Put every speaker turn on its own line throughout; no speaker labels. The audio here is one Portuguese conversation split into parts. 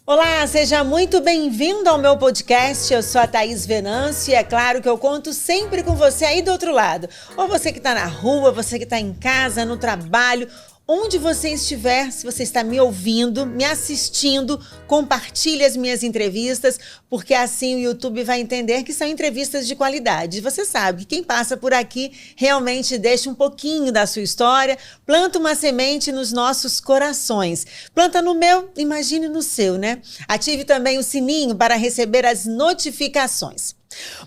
Olá, seja muito bem-vindo ao meu podcast. Eu sou a Thaís Venâncio e é claro que eu conto sempre com você aí do outro lado. Ou você que está na rua, você que está em casa, no trabalho, onde você estiver, se você está me ouvindo, me assistindo, compartilhe as minhas entrevistas, porque assim o YouTube vai entender que são entrevistas de qualidade. Você sabe que quem passa por aqui realmente deixa um pouquinho da sua história, planta uma semente nos nossos corações. Planta no meu, imagine no seu, né? Ative também o sininho para receber as notificações.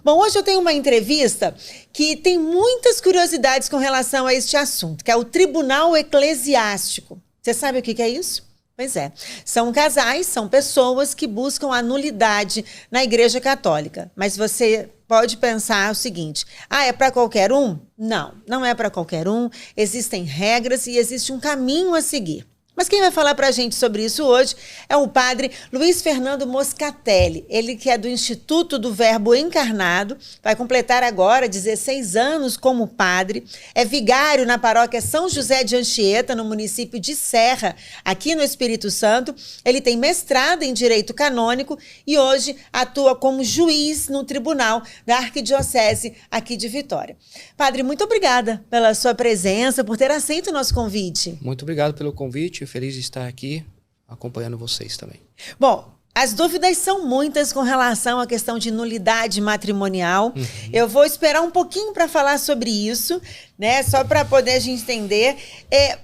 Bom, hoje eu tenho uma entrevista que tem muitas curiosidades com relação a este assunto, que é o Tribunal Eclesiástico. Você sabe o que é isso? Pois é, são casais, são pessoas que buscam a nulidade na Igreja Católica. Mas você pode pensar o seguinte, é para qualquer um? Não, não é para qualquer um, existem regras e existe um caminho a seguir. Mas quem vai falar para a gente sobre isso hoje é o padre Luiz Fernando Moscatelli, ele que é do Instituto do Verbo Encarnado, vai completar agora 16 anos como padre, é vigário na paróquia São José de Anchieta, no município de Serra, aqui no Espírito Santo. Ele tem mestrado em Direito Canônico e hoje atua como juiz no tribunal da Arquidiocese aqui de Vitória. Padre, muito obrigada pela sua presença, por ter aceito o nosso convite.
Muito obrigado pelo convite. Feliz de estar aqui acompanhando vocês também.
Bom, as dúvidas são muitas com relação à questão de nulidade matrimonial. Eu vou esperar um pouquinho para falar sobre isso, né? Só para poder a gente entender.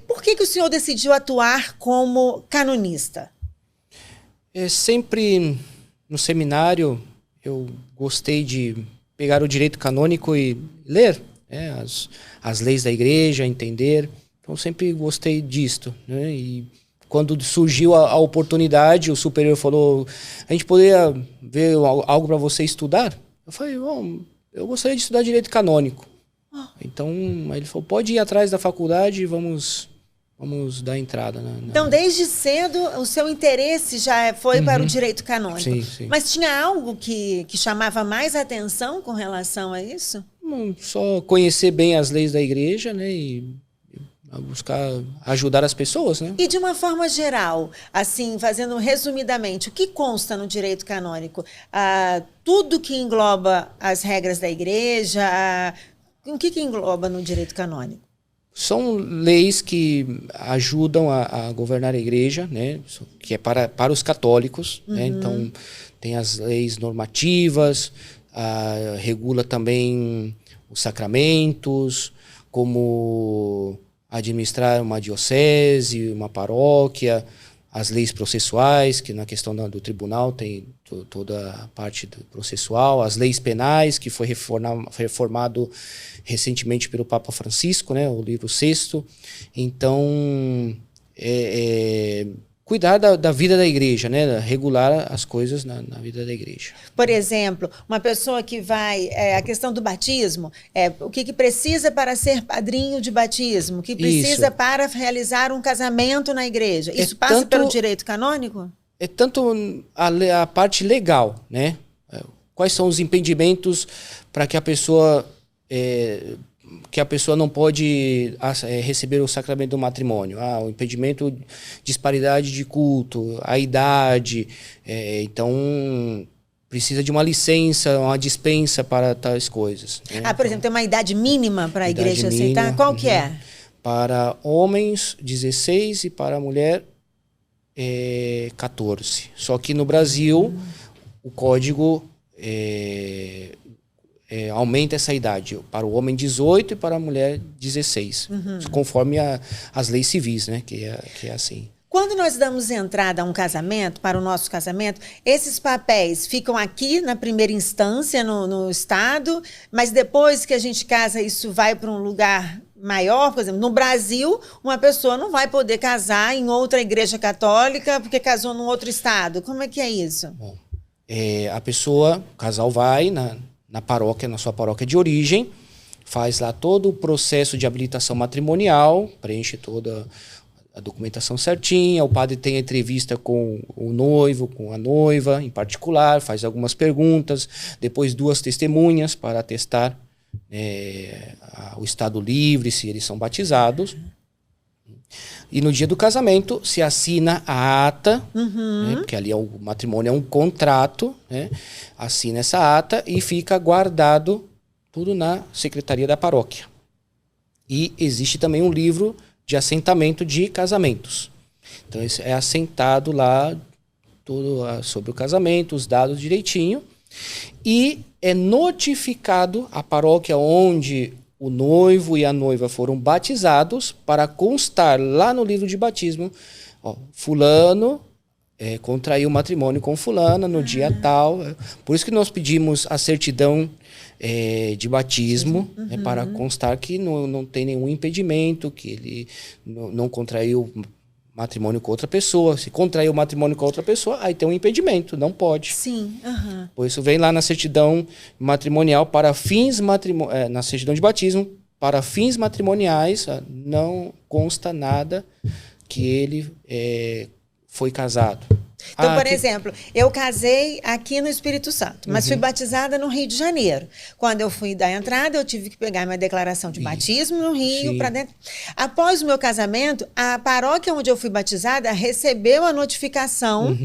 Por que o senhor decidiu atuar como canonista?
Sempre no seminário eu gostei de pegar o direito canônico e ler, né, as leis da igreja, entender. Então, sempre gostei disto, né? E quando surgiu a oportunidade, o superior falou, a gente poderia ver algo para você estudar? Eu falei, bom, eu gostaria de estudar direito canônico. Então, aí ele falou, pode ir atrás da faculdade e vamos dar entrada.
Então, desde cedo, o seu interesse já foi para o direito canônico.
Sim, sim.
Mas tinha algo que chamava mais atenção com relação a isso?
Só conhecer bem as leis da igreja, né? E buscar ajudar as pessoas, né?
E de uma forma geral, assim, fazendo resumidamente, o que consta no direito canônico? Tudo que engloba as regras da igreja, o que engloba no direito canônico?
São leis que ajudam a governar a igreja, né? Que é para os católicos, né? Então, tem as leis normativas, regula também os sacramentos, como administrar uma diocese, uma paróquia, as leis processuais, que na questão do tribunal tem toda a parte processual, as leis penais, que foi reformado recentemente pelo Papa Francisco, né, o livro VI. Então, cuidar da vida da igreja, né? Regular as coisas na vida da igreja.
Por exemplo, uma pessoa que vai... a questão do batismo, o que precisa para ser padrinho de batismo? O que precisa para realizar um casamento na igreja? Isso passa pelo direito canônico?
É tanto a parte legal, né? Quais são os impedimentos para que a pessoa... não pode receber o sacramento do matrimônio. O impedimento, disparidade de culto, a idade. Então, precisa de uma licença, uma dispensa para tais coisas. Né?
Por exemplo, tem uma idade mínima para a igreja aceitar? Qual que é?
Para homens, 16 e para a mulher, 14. Só que no Brasil, o código... aumenta essa idade, para o homem 18 e para a mulher 16, conforme as leis civis, né? Que é assim.
Quando nós damos entrada a um casamento, para o nosso casamento, esses papéis ficam aqui na primeira instância, no Estado, mas depois que a gente casa, isso vai para um lugar maior? Por exemplo, no Brasil, uma pessoa não vai poder casar em outra igreja católica porque casou num outro Estado. Como é que é isso?
Bom, o casal vai na paróquia, na sua paróquia de origem, faz lá todo o processo de habilitação matrimonial, preenche toda a documentação certinha, o padre tem a entrevista com o noivo, com a noiva em particular, faz algumas perguntas, depois 2 testemunhas para atestar o estado livre, se eles são batizados. E no dia do casamento se assina a ata, né, porque ali o matrimônio é um contrato, né, assina essa ata e fica guardado tudo na secretaria da paróquia. E existe também um livro de assentamento de casamentos. Então isso é assentado lá tudo sobre o casamento, os dados direitinho, e é notificado a paróquia onde o noivo e a noiva foram batizados para constar lá no livro de batismo, fulano contraiu matrimônio com fulana no dia tal. Por isso que nós pedimos a certidão de batismo, para constar que não tem nenhum impedimento, que ele não contraiu matrimônio com outra pessoa. Se contraiu matrimônio com outra pessoa, aí tem um impedimento, não pode.
Sim.
Por isso vem lá na certidão matrimonial para fins na certidão de batismo, para fins matrimoniais, não consta nada que ele foi casado.
Então, por exemplo, eu casei aqui no Espírito Santo, mas fui batizada no Rio de Janeiro. Quando eu fui dar entrada, eu tive que pegar minha declaração de batismo no Rio para dentro. Após o meu casamento, a paróquia onde eu fui batizada recebeu a notificação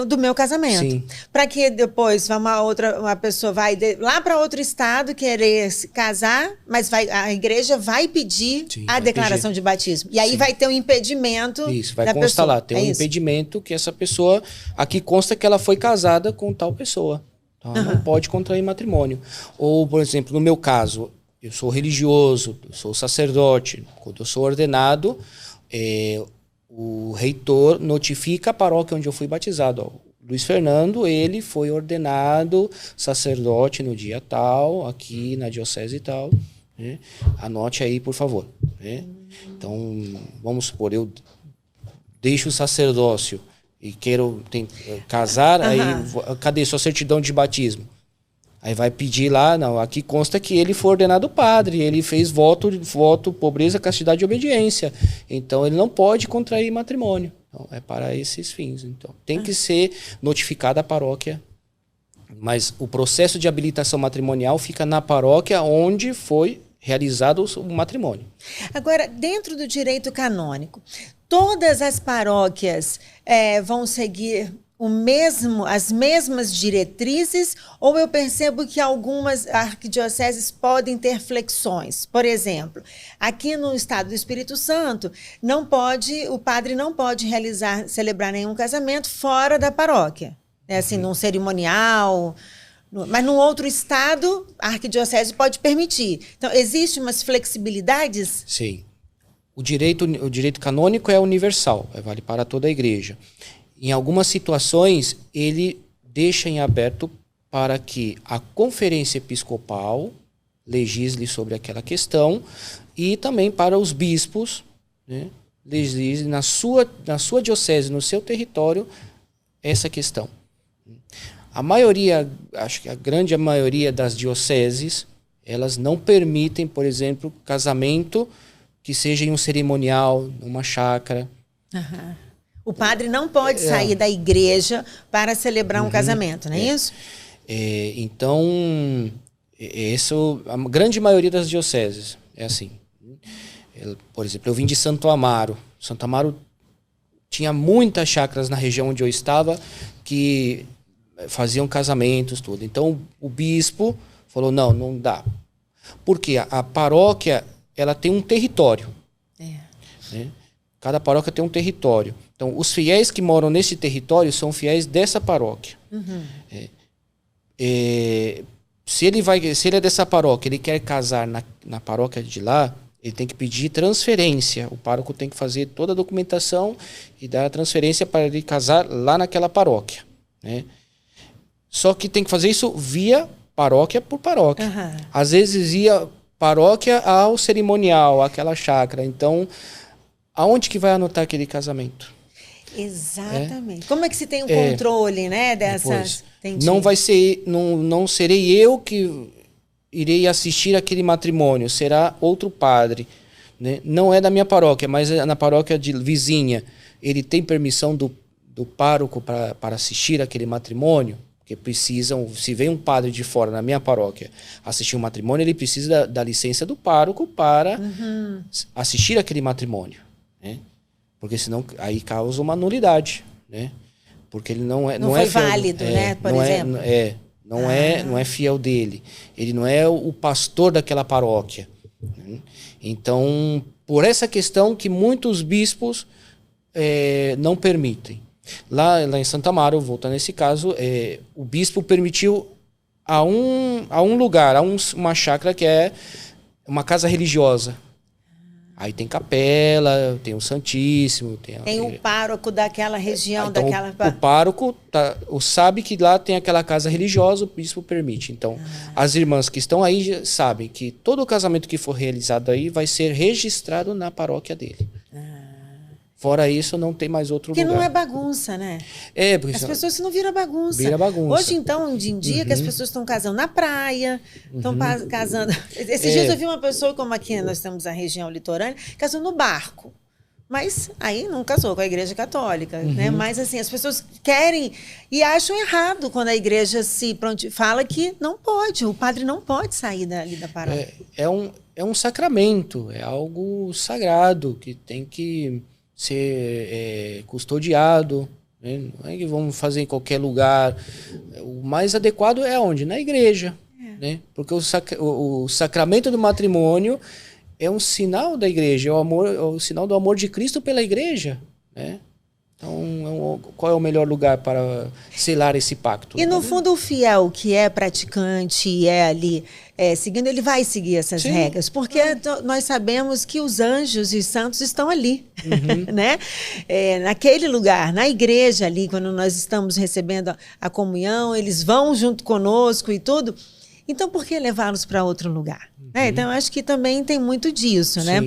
do meu casamento. Para que depois uma pessoa vai lá para outro estado querer se casar, mas a igreja vai pedir a declaração de batismo. E aí vai ter um impedimento.
Isso, vai constar lá. Tem um impedimento que essa pessoa. Aqui consta que ela foi casada com tal pessoa. Então, ela não pode contrair matrimônio. Ou, por exemplo, no meu caso, eu sou religioso, eu sou sacerdote. Quando eu sou ordenado, o reitor notifica a paróquia onde eu fui batizado. Luiz Fernando, ele foi ordenado sacerdote no dia tal, aqui na diocese e tal. Né? Anote aí, por favor. Né? Então, vamos supor, eu deixo o sacerdócio e quero casar, aí cadê sua certidão de batismo? Aí vai pedir lá, não, aqui consta que ele foi ordenado padre, ele fez voto, pobreza, castidade e obediência. Então, ele não pode contrair matrimônio. Então, é para esses fins. Então, tem que ser notificada a paróquia. Mas o processo de habilitação matrimonial fica na paróquia onde foi realizado o matrimônio.
Agora, dentro do direito canônico, todas as paróquias vão seguir as mesmas diretrizes, ou eu percebo que algumas arquidioceses podem ter flexões? Por exemplo, aqui no estado do Espírito Santo, o padre não pode celebrar nenhum casamento fora da paróquia, né? Assim, num cerimonial, mas num outro estado, a arquidiocese pode permitir. Então, existem umas flexibilidades?
Sim. O direito canônico é universal, vale para toda a igreja. Em algumas situações, ele deixa em aberto para que a conferência episcopal legisle sobre aquela questão e também para os bispos, né, legisle na sua diocese, no seu território, essa questão. A maioria, acho que a grande maioria das dioceses, elas não permitem, por exemplo, casamento que seja em um cerimonial, numa chácara.
O padre não pode sair da igreja para celebrar um casamento, não é isso?
Então, a grande maioria das dioceses é assim. Por exemplo, eu vim de Santo Amaro. Santo Amaro tinha muitas chácaras na região onde eu estava que faziam casamentos, tudo. Então, o bispo falou, não dá. Porque a paróquia, ela tem um território. Né? Cada paróquia tem um território. Então, os fiéis que moram nesse território são fiéis dessa paróquia. Se ele é dessa paróquia, ele quer casar na paróquia de lá, ele tem que pedir transferência. O pároco tem que fazer toda a documentação e dar a transferência para ele casar lá naquela paróquia. Né? Só que tem que fazer isso via paróquia por paróquia. Às vezes ia paróquia ao cerimonial, aquela chácara. Então, aonde que vai anotar aquele casamento?
Exatamente. Como é que se tem um controle, né, dessas?
Não serei eu que irei assistir aquele matrimônio, será outro padre, né? Não é da minha paróquia, mas é na paróquia vizinha. Ele tem permissão do pároco para assistir aquele matrimônio? Porque se vem um padre de fora na minha paróquia assistir um matrimônio, ele precisa da licença do pároco para assistir aquele matrimônio. né? Porque senão aí causa uma nulidade, né? Porque ele não
foi
é fiel,
válido, né? Por exemplo.
Não é fiel dele. Ele não é o pastor daquela paróquia. Né? Então, por essa questão que muitos bispos não permitem. Lá em Santa Amaro, voltando nesse caso, o bispo permitiu a um lugar, uma chácara que é uma casa religiosa. Aí tem capela, tem o Santíssimo.
Tem o pároco daquela região.
Então,
daquela...
o pároco sabe que lá tem aquela casa religiosa, o bispo permite. Então, as irmãs que estão aí já sabem que todo o casamento que for realizado aí vai ser registrado na paróquia dele. Fora isso, não tem mais outro lugar.
Porque não é bagunça, né?
Porque
as pessoas não viram bagunça.
Vira bagunça.
Hoje, então, em dia, que as pessoas estão casando na praia, estão casando... Esses dias eu vi uma pessoa, como aqui nós temos a região litorânea, casou no barco. Mas aí não casou com a Igreja Católica, né? Mas assim, as pessoas querem e acham errado quando a igreja fala que não pode, o padre não pode sair dali da paróquia.
É um sacramento, é algo sagrado que tem que ser custodiado, né? Não é que vamos fazer em qualquer lugar. O mais adequado é onde? Na igreja, né? Porque o sacramento do matrimônio é um sinal da igreja, é o sinal do amor de Cristo pela igreja, né? Então, qual é o melhor lugar para selar esse pacto?
E no fundo o fiel que é praticante e é ali seguindo, ele vai seguir essas regras, porque nós sabemos que os anjos e os santos estão ali, né? Naquele lugar, na igreja ali, quando nós estamos recebendo a comunhão, eles vão junto conosco e tudo. Então, por que levá-los para outro lugar? Então, eu acho que também tem muito disso, né?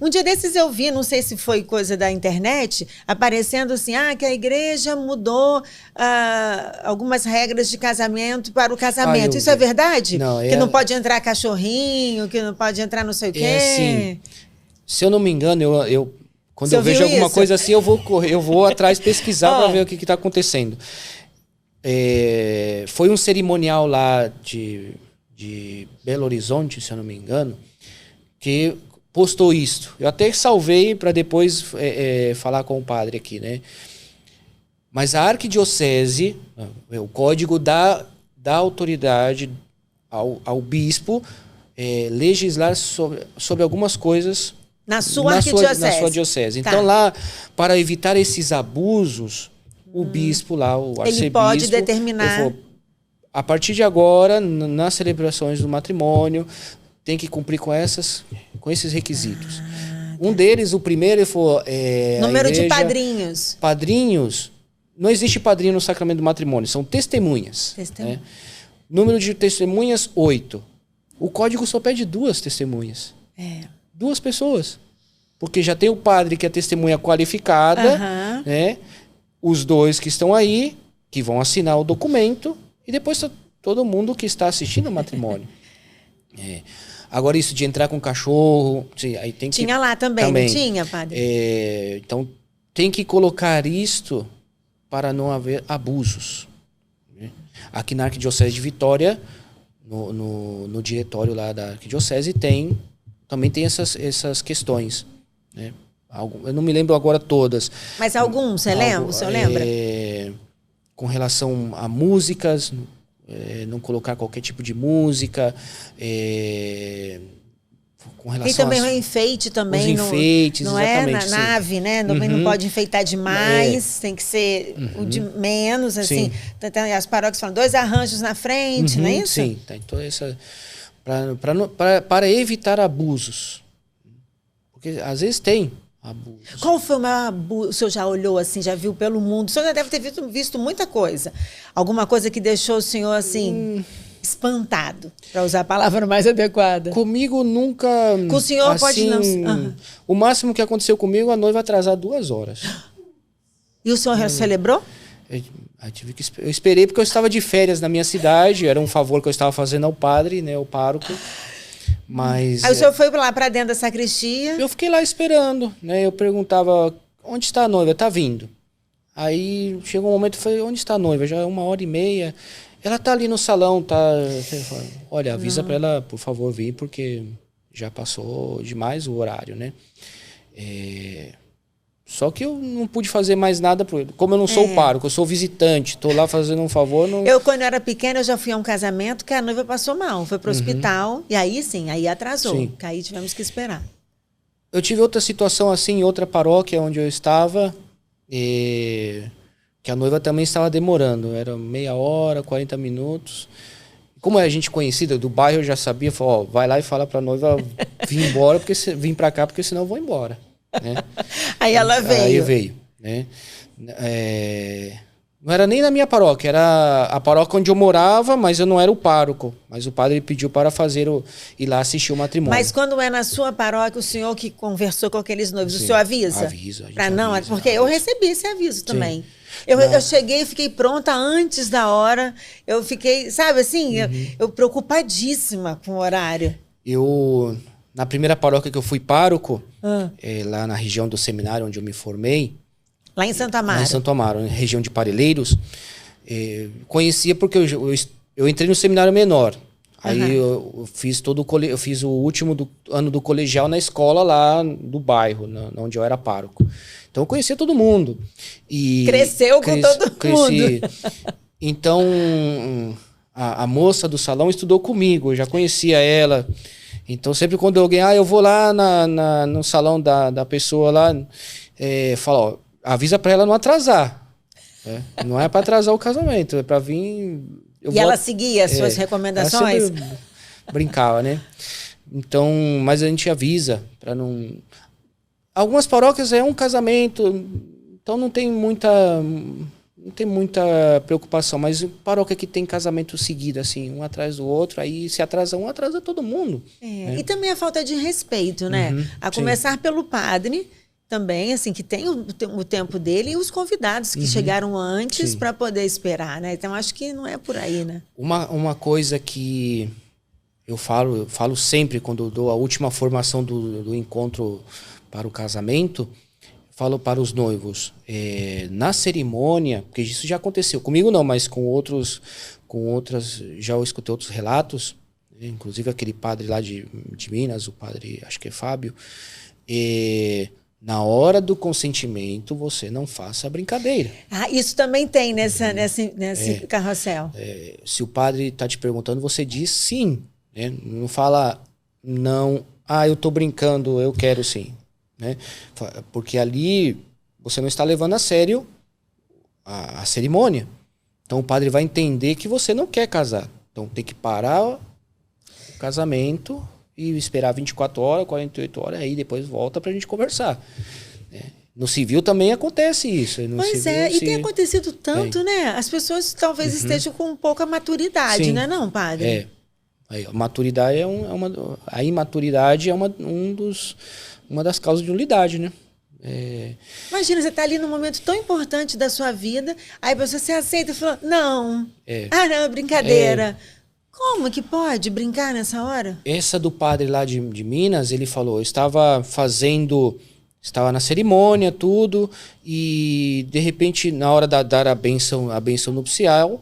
Um dia desses eu vi, não sei se foi coisa da internet, aparecendo assim, que a igreja mudou algumas regras de casamento para o casamento. Isso é verdade?
Não,
que não pode entrar cachorrinho, que não pode entrar não sei o quê?
Assim, se eu não me engano, quando eu vejo alguma coisa assim, eu vou atrás pesquisar para ver o que está acontecendo. Foi um cerimonial lá de Belo Horizonte, se eu não me engano, que postou isto. Eu até salvei para depois falar com o padre aqui, né? Mas a arquidiocese, o código dá autoridade ao bispo legislar sobre algumas coisas
na sua
diocese. Então, lá, para evitar esses abusos, o bispo lá, o arcebispo...
Ele pode determinar...
A partir de agora, nas celebrações do matrimônio, tem que cumprir com esses requisitos. Um deles, o primeiro, foi...
número de padrinhos.
Padrinhos. Não existe padrinho no sacramento do matrimônio, são testemunhas. Né? Número de testemunhas, 8. O código só pede 2 testemunhas. 2 pessoas. Porque já tem o padre que é testemunha qualificada, né? Os 2 que estão aí, que vão assinar o documento, e depois todo mundo que está assistindo o matrimônio. Agora, isso de entrar com cachorro... Aí tem
tinha lá também, não tinha, padre?
Então, tem que colocar isto para não haver abusos. Né? Aqui na Arquidiocese de Vitória, no diretório lá da Arquidiocese, também tem essas questões. Né? Eu não me lembro agora todas.
Mas alguns, o senhor lembra?
Com relação a músicas, não colocar qualquer tipo de música, com relação
e também o enfeite também. Os
enfeites,
não
exatamente.
Na nave, né? Também não pode enfeitar demais, tem que ser o de menos, assim. Então, as paróquias falam 2 arranjos na frente, não é isso?
Sim, tem toda essa... Para evitar abusos. Porque às vezes tem abusos.
Qual foi o maior abuso? O senhor já olhou assim, já viu pelo mundo? O senhor já deve ter visto muita coisa. Alguma coisa que deixou o senhor assim, espantado, para usar a palavra mais adequada.
Comigo nunca...
Com o senhor
assim,
pode não...
O máximo que aconteceu comigo, a noiva atrasar 2 horas.
E o senhor celebrou?
Eu esperei porque eu estava de férias na minha cidade, era um favor que eu estava fazendo ao padre, né, ao pároco. Mas,
aí o senhor foi lá para dentro da sacristia?
Eu fiquei lá esperando, né? Eu perguntava, onde está a noiva? Tá vindo. Aí chegou um momento, eu falei, onde está a noiva? Já é 1h30. Ela tá ali no salão, tá? Olha, avisa para ela, por favor, vir, porque já passou demais o horário, né? Só que eu não pude fazer mais nada por ele. Como eu não sou o pároco, eu sou visitante, tô lá fazendo um favor. Não...
Eu, quando era pequena, eu já fui a um casamento que a noiva passou mal, foi pro hospital, e aí sim, aí atrasou,
Sim.
que aí tivemos que esperar.
Eu tive outra situação assim, em outra paróquia onde eu estava, que a noiva também estava demorando, era meia hora, 40 minutos. Como é a gente conhecida do bairro, eu já sabia, falou, ó, vai lá e fala pra noiva vir embora, vir pra cá, porque senão eu vou embora. Né?
Aí ela veio.
Aí veio, né? Não era nem na minha paróquia, era a paróquia onde eu morava, mas eu não era o pároco. Mas o padre pediu para ir lá assistir o matrimônio.
Mas quando é na sua paróquia, o senhor que conversou com aqueles noivos,
Sim,
o senhor avisa?
Avisa.
Pra não,
avisa,
porque eu recebi esse aviso também.
Sim.
Eu cheguei e fiquei pronta antes da hora. Eu fiquei, sabe assim, eu preocupadíssima com o horário.
Na primeira paróquia que eu fui pároco, lá na região do seminário onde eu me formei,
Lá em Santo Amaro.
Lá em Santo Amaro, na região de Parelheiros, conhecia porque eu entrei no seminário menor. Aí eu fiz eu fiz o último ano do colegial na escola lá do bairro, onde eu era pároco. Então eu conhecia todo mundo.
Cresceu com todo mundo.
Então a moça do salão estudou comigo, eu já conhecia ela. Então sempre quando alguém, eu vou lá no salão da pessoa lá, fala, ó, avisa pra ela não atrasar. Não é pra atrasar o casamento, é pra vir...
Ela seguia as suas recomendações?
Ela sempre brincava, né? Então, mas a gente avisa pra não... Algumas paróquias é um casamento, então não tem muita preocupação, mas paróquia que tem casamento seguido, assim, um atrás do outro, aí se atrasa um, atrasa todo mundo. Né?
E também a falta de respeito, né? A começar pelo padre... também, assim, que tem o tempo dele e os convidados que chegaram antes para poder esperar, né? Então, acho que não é por aí, né?
Uma coisa que eu falo sempre quando eu dou a última formação do encontro para o casamento, falo para os noivos, na cerimônia, porque isso já aconteceu, comigo não, mas com outras, já eu escutei outros relatos, inclusive aquele padre lá de Minas, o padre, acho que é Fábio, na hora do consentimento, você não faça brincadeira.
Isso também tem nesse carrossel.
Se o padre está te perguntando, você diz sim. Né? Não fala não, eu estou brincando, eu quero sim. Né? Porque ali você não está levando a sério a cerimônia. Então o padre vai entender que você não quer casar. Então tem que parar o casamento... e esperar 24 horas, 48 horas, aí depois volta pra gente conversar. No civil também acontece isso.
E tem acontecido tanto, né? As pessoas talvez estejam com pouca maturidade, né, não, padre?
A maturidade a imaturidade é uma das causas de nulidade, né?
Imagina, você está ali num momento tão importante da sua vida, aí você aceita e fala, não, não, é brincadeira. Como que pode brincar nessa hora?
Essa do padre lá de Minas, ele falou, estava na cerimônia, tudo, e de repente, na hora de dar a bênção nupcial,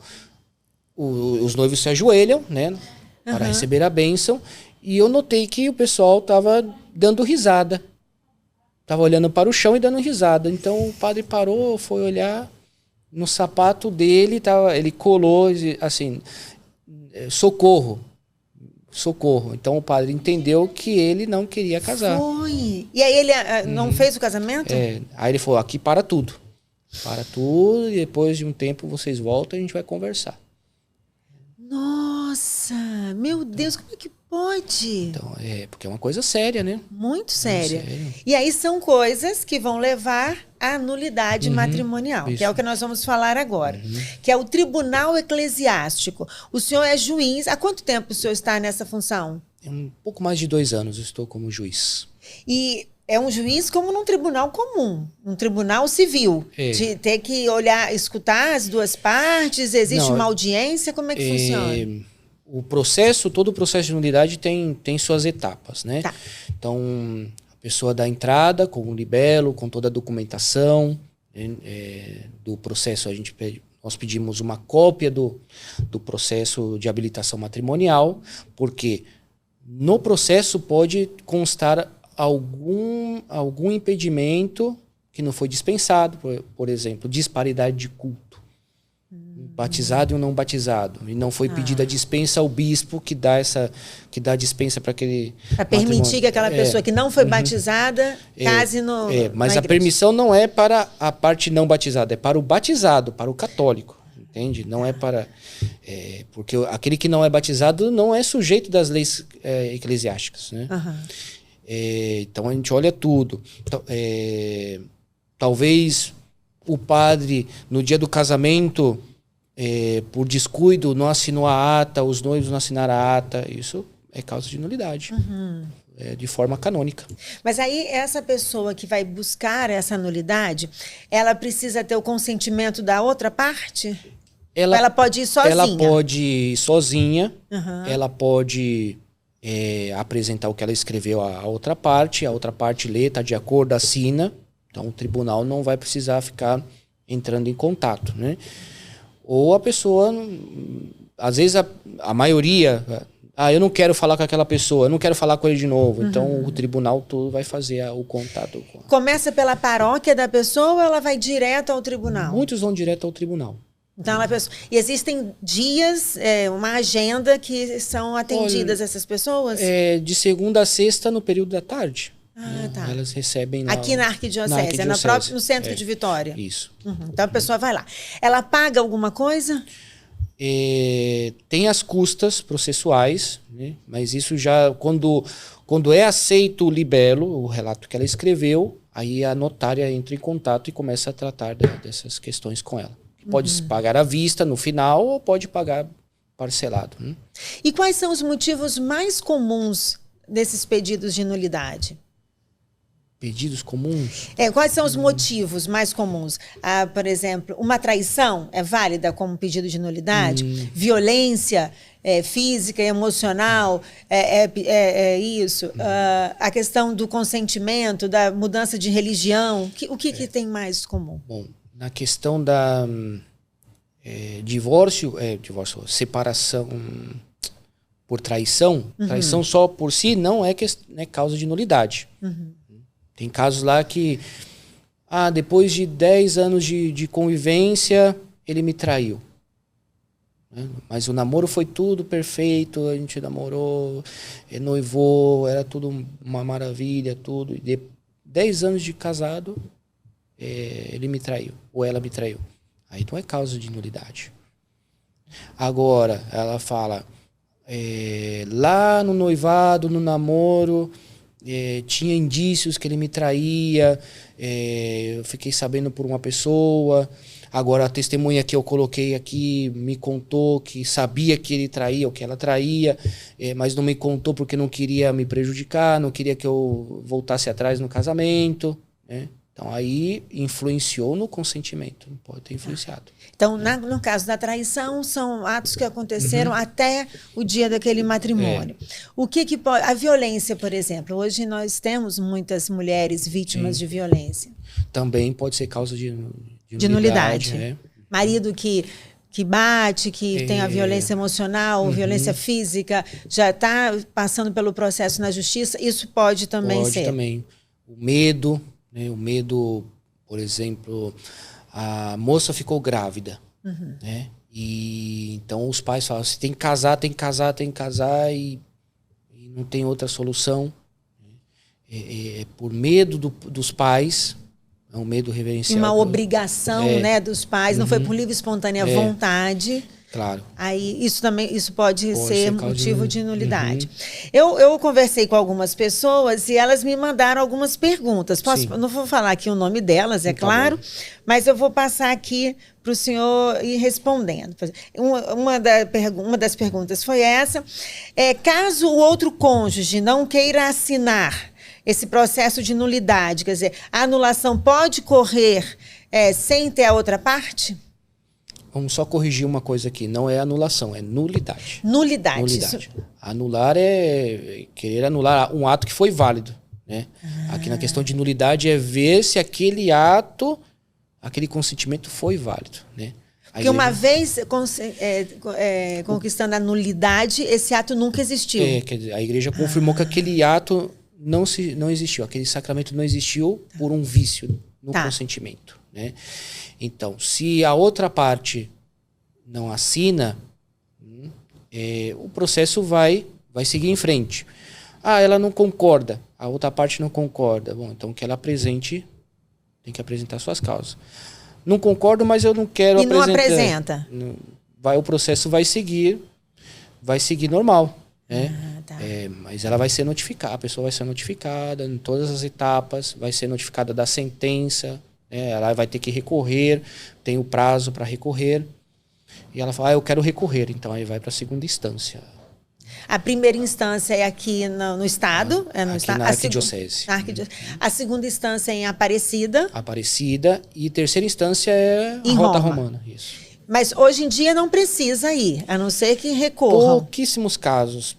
os noivos se ajoelham, né, para receber a bênção, e eu notei que o pessoal estava dando risada. Estava olhando para o chão e dando risada. Então o padre parou, foi olhar no sapato dele, ele colou assim... socorro. Então o padre entendeu que ele não queria casar.
Foi. E aí ele não fez o casamento?
Aí ele falou, aqui para tudo. Para tudo e depois de um tempo vocês voltam e a gente vai conversar.
Nossa, meu Deus, como é que pode?
Então, porque é uma coisa séria, né?
Muito séria. E aí são coisas que vão levar à nulidade matrimonial, que é o que nós vamos falar agora, que é o Tribunal Eclesiástico. O senhor é juiz. Há quanto tempo o senhor está nessa função?
Um pouco mais de 2 anos eu estou como juiz.
E é um juiz como num tribunal comum, um tribunal civil, de ter que olhar, escutar as duas partes, existe uma audiência, como é que funciona?
Todo o processo de nulidade tem suas etapas, né? Tá. Então, a pessoa dá entrada com o libelo, com toda a documentação do processo. Nós pedimos uma cópia do processo de habilitação matrimonial, porque no processo pode constar algum impedimento que não foi dispensado, por exemplo, disparidade de culto. Batizado e um não batizado. E não foi pedida dispensa ao bispo que dá a dispensa para aquele...
Para permitir que aquela pessoa que não foi batizada case no
mas a permissão não é para a parte não batizada, é para o batizado, para o católico. Entende? Não é para... porque aquele que não é batizado não é sujeito das leis eclesiásticas. Né? Então a gente olha tudo. Talvez o padre, no dia do casamento... por descuido, não assinou a ata, os noivos não assinaram a ata. Isso é causa de nulidade, de forma canônica.
Mas aí essa pessoa que vai buscar essa nulidade, ela precisa ter o consentimento da outra parte? Ela pode ir sozinha?
Ela pode ir sozinha, ela pode apresentar o que ela escreveu à outra parte, a outra parte lê, está de acordo, assina. Então o tribunal não vai precisar ficar entrando em contato, né? Ou a pessoa, às vezes a maioria, eu não quero falar com aquela pessoa, eu não quero falar com ele de novo. Então o tribunal todo vai fazer o contato.
Começa pela paróquia da pessoa ou ela vai direto ao tribunal?
Muitos vão direto ao tribunal.
Então, e existem dias, uma agenda que são atendidas essas pessoas?
De segunda a sexta no período da tarde.
Tá.
Elas recebem lá.
Aqui na Arquidiocese, no centro de Vitória.
Isso.
Então a pessoa vai lá. Ela paga alguma coisa?
Tem as custas processuais, né? Mas isso já, quando é aceito o libelo, o relato que ela escreveu, aí a notária entra em contato e começa a tratar dessas questões com ela. Pode pagar à vista no final ou pode pagar parcelado. Né?
E quais são os motivos mais comuns desses pedidos de nulidade?
Pedidos comuns?
Quais são os motivos mais comuns? Por exemplo, uma traição é válida como pedido de nulidade? Violência física, emocional, isso? A questão do consentimento, da mudança de religião, o que tem mais comum?
Bom, na questão da divórcio, separação por traição, traição só por si não é causa de nulidade. Tem casos lá que, depois de 10 anos de convivência, ele me traiu. Mas o namoro foi tudo perfeito, a gente namorou, noivou, era tudo uma maravilha, tudo. E 10 anos de casado, ele me traiu, ou ela me traiu. Aí não é causa de nulidade. Agora, ela fala, lá no noivado, no namoro... tinha indícios que ele me traía, eu fiquei sabendo por uma pessoa, agora a testemunha que eu coloquei aqui me contou que sabia que ele traía ou que ela traía, mas não me contou porque não queria me prejudicar, não queria que eu voltasse atrás no casamento, né? Então aí influenciou no consentimento, pode ter influenciado.
Então, no caso da traição, são atos que aconteceram até o dia daquele matrimônio. O que pode... A violência, por exemplo. Hoje nós temos muitas mulheres vítimas de violência.
Também pode ser causa de
nulidade. Marido que bate, que tem a violência emocional, violência física, já está passando pelo processo na justiça, isso pode também ser.
Pode também. O medo, né? O medo, por exemplo... A moça ficou grávida, né? E então os pais falam, você tem que casar, tem que casar, tem que casar e não tem outra solução. Por medo dos pais, é um medo reverencial.
Uma obrigação, né, dos pais, não foi por livre e espontânea vontade.
Claro.
Aí isso pode ser motivo de nulidade. Eu conversei com algumas pessoas e elas me mandaram algumas perguntas. Não vou falar aqui o nome delas, claro, mas eu vou passar aqui para o senhor ir respondendo. Uma das perguntas foi essa. Caso o outro cônjuge não queira assinar esse processo de nulidade, quer dizer, a anulação pode correr sem ter a outra parte?
Vamos só corrigir uma coisa aqui. Não é anulação, é nulidade.
Nulidade.
Isso... Anular é querer anular um ato que foi válido, né? Aqui na questão de nulidade é ver se aquele ato, aquele consentimento foi válido, né?
Porque uma vez conquistando a nulidade, esse ato nunca existiu.
Quer dizer, a igreja confirmou que aquele ato não existiu. Aquele sacramento não existiu por um vício. no consentimento, né? Então, se a outra parte não assina, o processo vai seguir em frente. Ela não concorda, a outra parte não concorda. Bom, então que ela apresente, tem que apresentar suas causas. Não concordo, mas eu não quero apresentar.
E não apresenta?
O processo vai seguir normal, né? Mas ela vai ser notificada, a pessoa vai ser notificada em todas as etapas, vai ser notificada da sentença, né? Ela vai ter que recorrer, tem o prazo para recorrer. E ela fala, eu quero recorrer. Então aí vai para a segunda instância.
A primeira instância é aqui no Estado.
Na Arquidiocese.
A segunda instância é em Aparecida.
E terceira instância é
em
a Rota
Roma.
Romana. Isso.
Mas hoje em dia não precisa ir, a não ser que recorram.
Pouquíssimos casos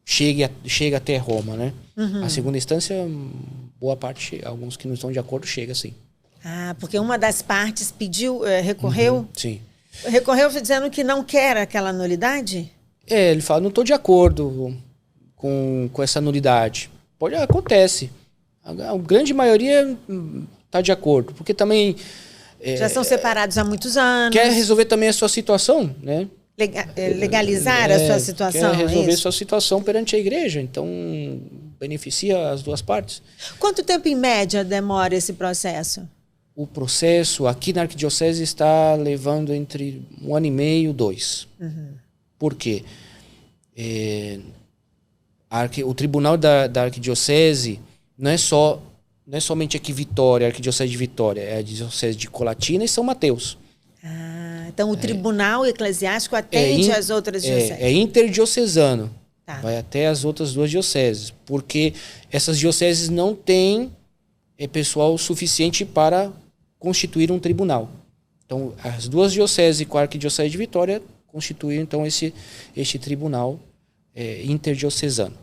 chega até Roma, né? A segunda instância, boa parte, alguns que não estão de acordo, chega sim.
Porque uma das partes recorreu?
Sim.
Recorreu dizendo que não quer aquela nulidade?
Ele fala, não estou de acordo com essa nulidade. Acontece. A grande maioria está de acordo, porque também...
já são separados há muitos anos.
Quer resolver também a sua situação, né?
Legalizar a sua situação.
Quer resolver sua situação perante a igreja, então beneficia as duas partes.
Quanto tempo em média demora esse processo?
O processo aqui na Arquidiocese está levando entre 1 ano e meio, 2. Por quê? O Tribunal da Arquidiocese não é somente aqui Vitória, a Arquidiocese de Vitória, é a Diocese de Colatina e São Mateus.
Então o Tribunal Eclesiástico atende as outras dioceses.
É interdiocesano. Vai até as outras 2 dioceses. Porque essas dioceses não têm pessoal suficiente para constituir um tribunal. Então, as 2 dioceses com a Arquidiocese de Vitória constituíram, então, este tribunal interdiocesano.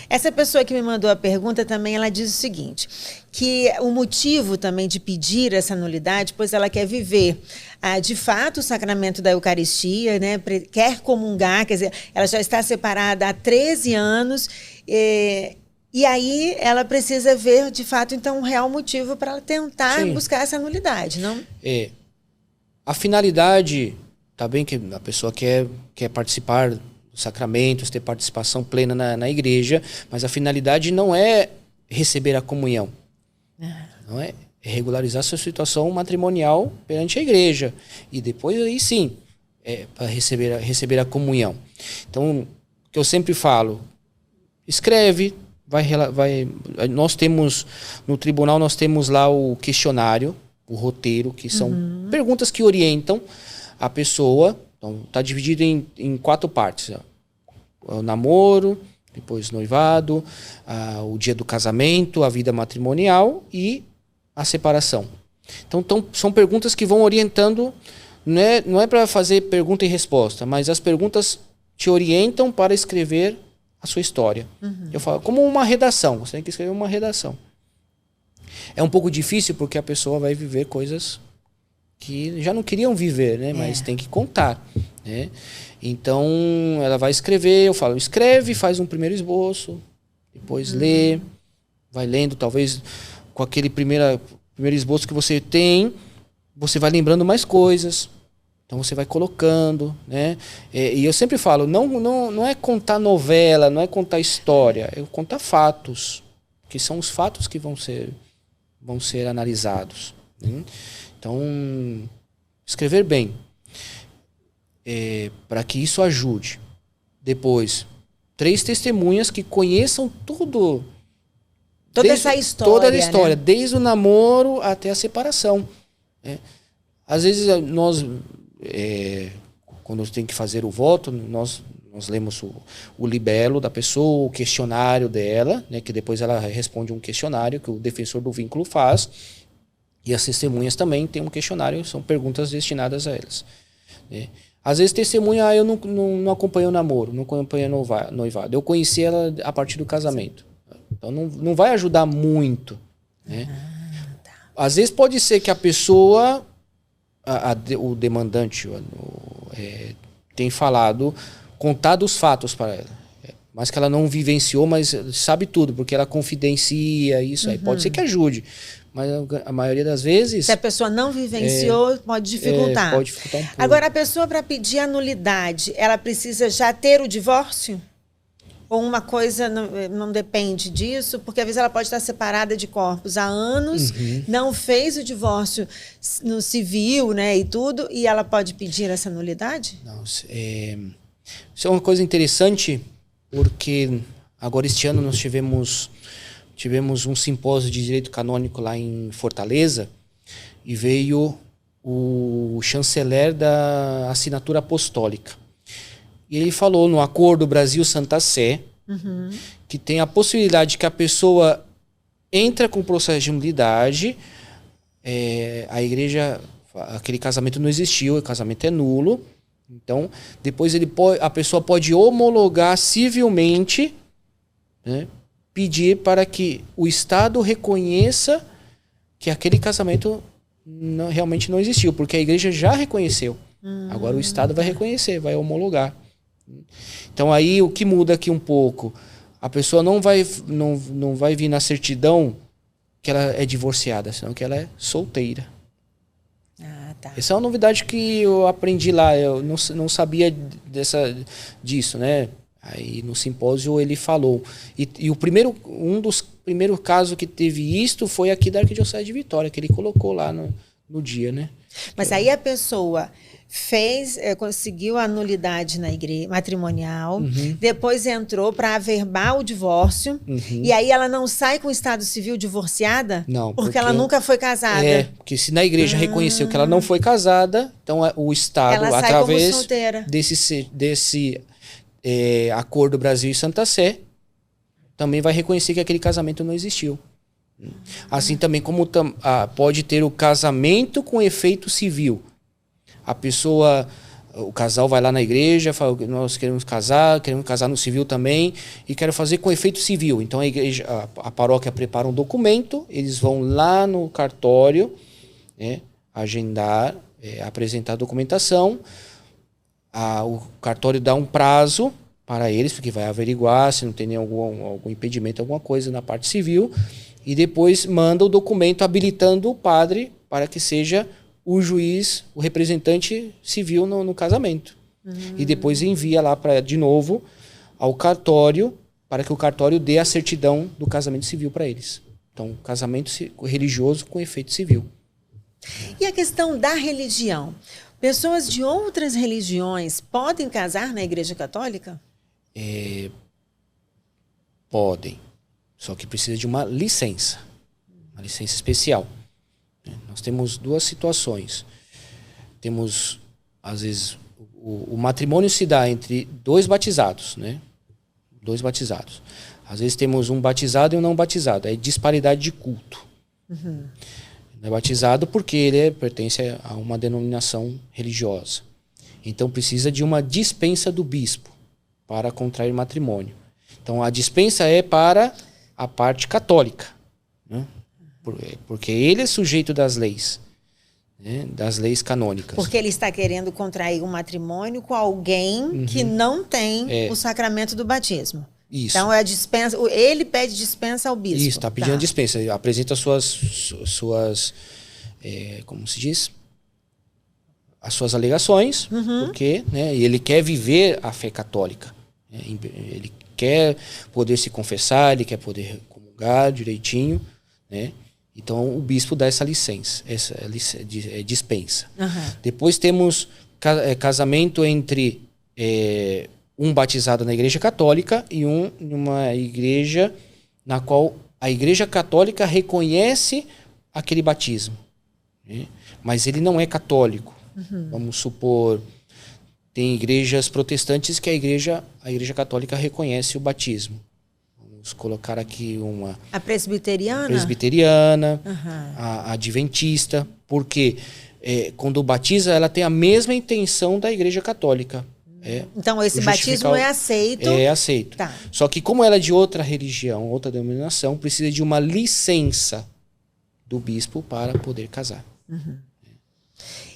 Essa pessoa que me mandou a pergunta também, ela diz o seguinte, que o motivo também de pedir essa nulidade, pois ela quer viver, de fato, o sacramento da Eucaristia, né? Quer comungar, quer dizer, ela já está separada há 13 anos, e aí ela precisa ver, de fato, então, um real motivo para ela tentar buscar essa nulidade, não?
A finalidade, tá bem que a pessoa quer participar dos sacramentos, ter participação plena na igreja, mas a finalidade não é receber a comunhão. Não é regularizar sua situação matrimonial perante a igreja. E depois aí sim, para receber a comunhão. Então, o que eu sempre falo, escreve, nós temos, no tribunal nós temos lá o questionário, o roteiro, que são perguntas que orientam a pessoa. Então, está dividido em 4 partes. O namoro, depois o noivado, o dia do casamento, a vida matrimonial e a separação. Então, são perguntas que vão orientando, não é para fazer pergunta e resposta, mas as perguntas te orientam para escrever a sua história. Eu falo, como uma redação, você tem que escrever uma redação. É um pouco difícil porque a pessoa vai viver coisas que já não queriam viver, né? Mas tem que contar, né? Então, ela vai escrever, eu falo, escreve, faz um primeiro esboço, depois lê, vai lendo, talvez com aquele primeiro esboço que você tem, você vai lembrando mais coisas. Então você vai colocando, né? E eu sempre falo, não é contar novela, não é contar história, é contar fatos, que são os fatos que vão ser analisados, né? Então, escrever bem, para que isso ajude. Depois, 3 testemunhas que conheçam toda
essa história.
Toda a história,
né?
Desde o namoro até a separação, né? Às vezes nós... quando tem que fazer o voto, nós lemos o libelo da pessoa, o questionário dela, né, que depois ela responde um questionário que o defensor do vínculo faz, e as testemunhas também têm um questionário, são perguntas destinadas a elas, né. Às vezes testemunha, eu não acompanho o namoro, não acompanho o noivado, eu conheci ela a partir do casamento. Então não vai ajudar muito, né. Às vezes pode ser que a pessoa... o demandante tem contado os fatos para ela. mas que ela não vivenciou, mas sabe tudo, porque ela confidencia isso aí. Pode ser que ajude, mas a maioria das vezes...
Se a pessoa não vivenciou, pode dificultar.
Pode dificultar um pouco.
Agora, a pessoa, para pedir a nulidade, ela precisa já ter o divórcio? Ou uma coisa não depende disso? Porque às vezes ela pode estar separada de corpos há anos, não fez o divórcio no civil, né, e tudo, e ela pode pedir essa nulidade?
Não, isso é uma coisa interessante, porque agora este ano nós tivemos um simpósio de direito canônico lá em Fortaleza, e veio o chanceler da assinatura apostólica. E ele falou no Acordo Brasil-Santa Sé, que tem a possibilidade que a pessoa entra com o processo de nulidade, a igreja, aquele casamento não existiu, o casamento é nulo. Então, depois a pessoa pode homologar civilmente, né, pedir para que o Estado reconheça que aquele casamento realmente não existiu, porque a igreja já reconheceu. Agora o Estado vai reconhecer, vai homologar. Então aí o que muda aqui um pouco, a pessoa não vai vir na certidão que ela é divorciada, senão que ela é solteira.
Tá.
Essa é uma novidade que eu aprendi lá, eu não sabia disso, né? Aí no simpósio ele falou. E um dos primeiros casos que teve isto foi aqui da Arquidiocese de Vitória, que ele colocou lá no dia, né?
Mas aí a pessoa conseguiu a nulidade na igreja matrimonial, depois entrou para averbar o divórcio, e aí ela não sai com o estado civil divorciada?
Não,
porque ela nunca foi casada.
Porque se na igreja reconheceu que ela não foi casada, então o Estado,
ela sai
através
como solteira.
desse Acordo Brasil e Santa Sé, também vai reconhecer que aquele casamento não existiu. Assim também como pode ter o casamento com efeito civil. O casal vai lá na igreja, fala que nós queremos casar no civil também, e quero fazer com efeito civil. Então a paróquia prepara um documento, eles vão lá no cartório, né, agendar, apresentar a documentação, o cartório dá um prazo para eles, porque vai averiguar se não tem algum impedimento, alguma coisa na parte civil, e depois manda o documento habilitando o padre para que seja o juiz, o representante civil no casamento. E depois envia lá de novo ao cartório, para que o cartório dê a certidão do casamento civil para eles. Então, casamento religioso com efeito civil.
E a questão da religião? Pessoas de outras religiões podem casar na Igreja Católica?
Podem. Só que precisa de uma licença especial. Nós temos duas situações. Temos, às vezes, o matrimônio se dá entre dois batizados, né? Dois batizados. Às vezes temos um batizado e um não batizado. É disparidade de culto. Não é batizado porque ele pertence a uma denominação religiosa. Então precisa de uma dispensa do bispo para contrair matrimônio. Então a dispensa é para a parte católica, né? Porque ele é sujeito das leis, né? Das leis canônicas.
Porque ele está querendo contrair um matrimônio com alguém que não tem o sacramento do batismo.
Isso.
Então a dispensa, ele pede dispensa ao bispo.
Isso, está pedindo dispensa. Apresenta suas como se diz? As suas alegações, porque, né, ele quer viver a fé católica. Ele quer poder se confessar, ele quer poder comungar direitinho, né? Então o bispo dá essa licença, dispensa. Depois temos casamento entre um batizado na Igreja Católica e numa igreja na qual a Igreja Católica reconhece aquele batismo, né? Mas ele não é católico. Vamos supor, tem igrejas protestantes que a igreja Católica reconhece o batismo. Vamos colocar aqui a presbiteriana, a adventista, porque quando batiza, ela tem a mesma intenção da Igreja Católica.
Então esse batismo é aceito?
É aceito.
Tá.
Só que como ela é de outra religião, outra denominação, precisa de uma licença do bispo para poder casar.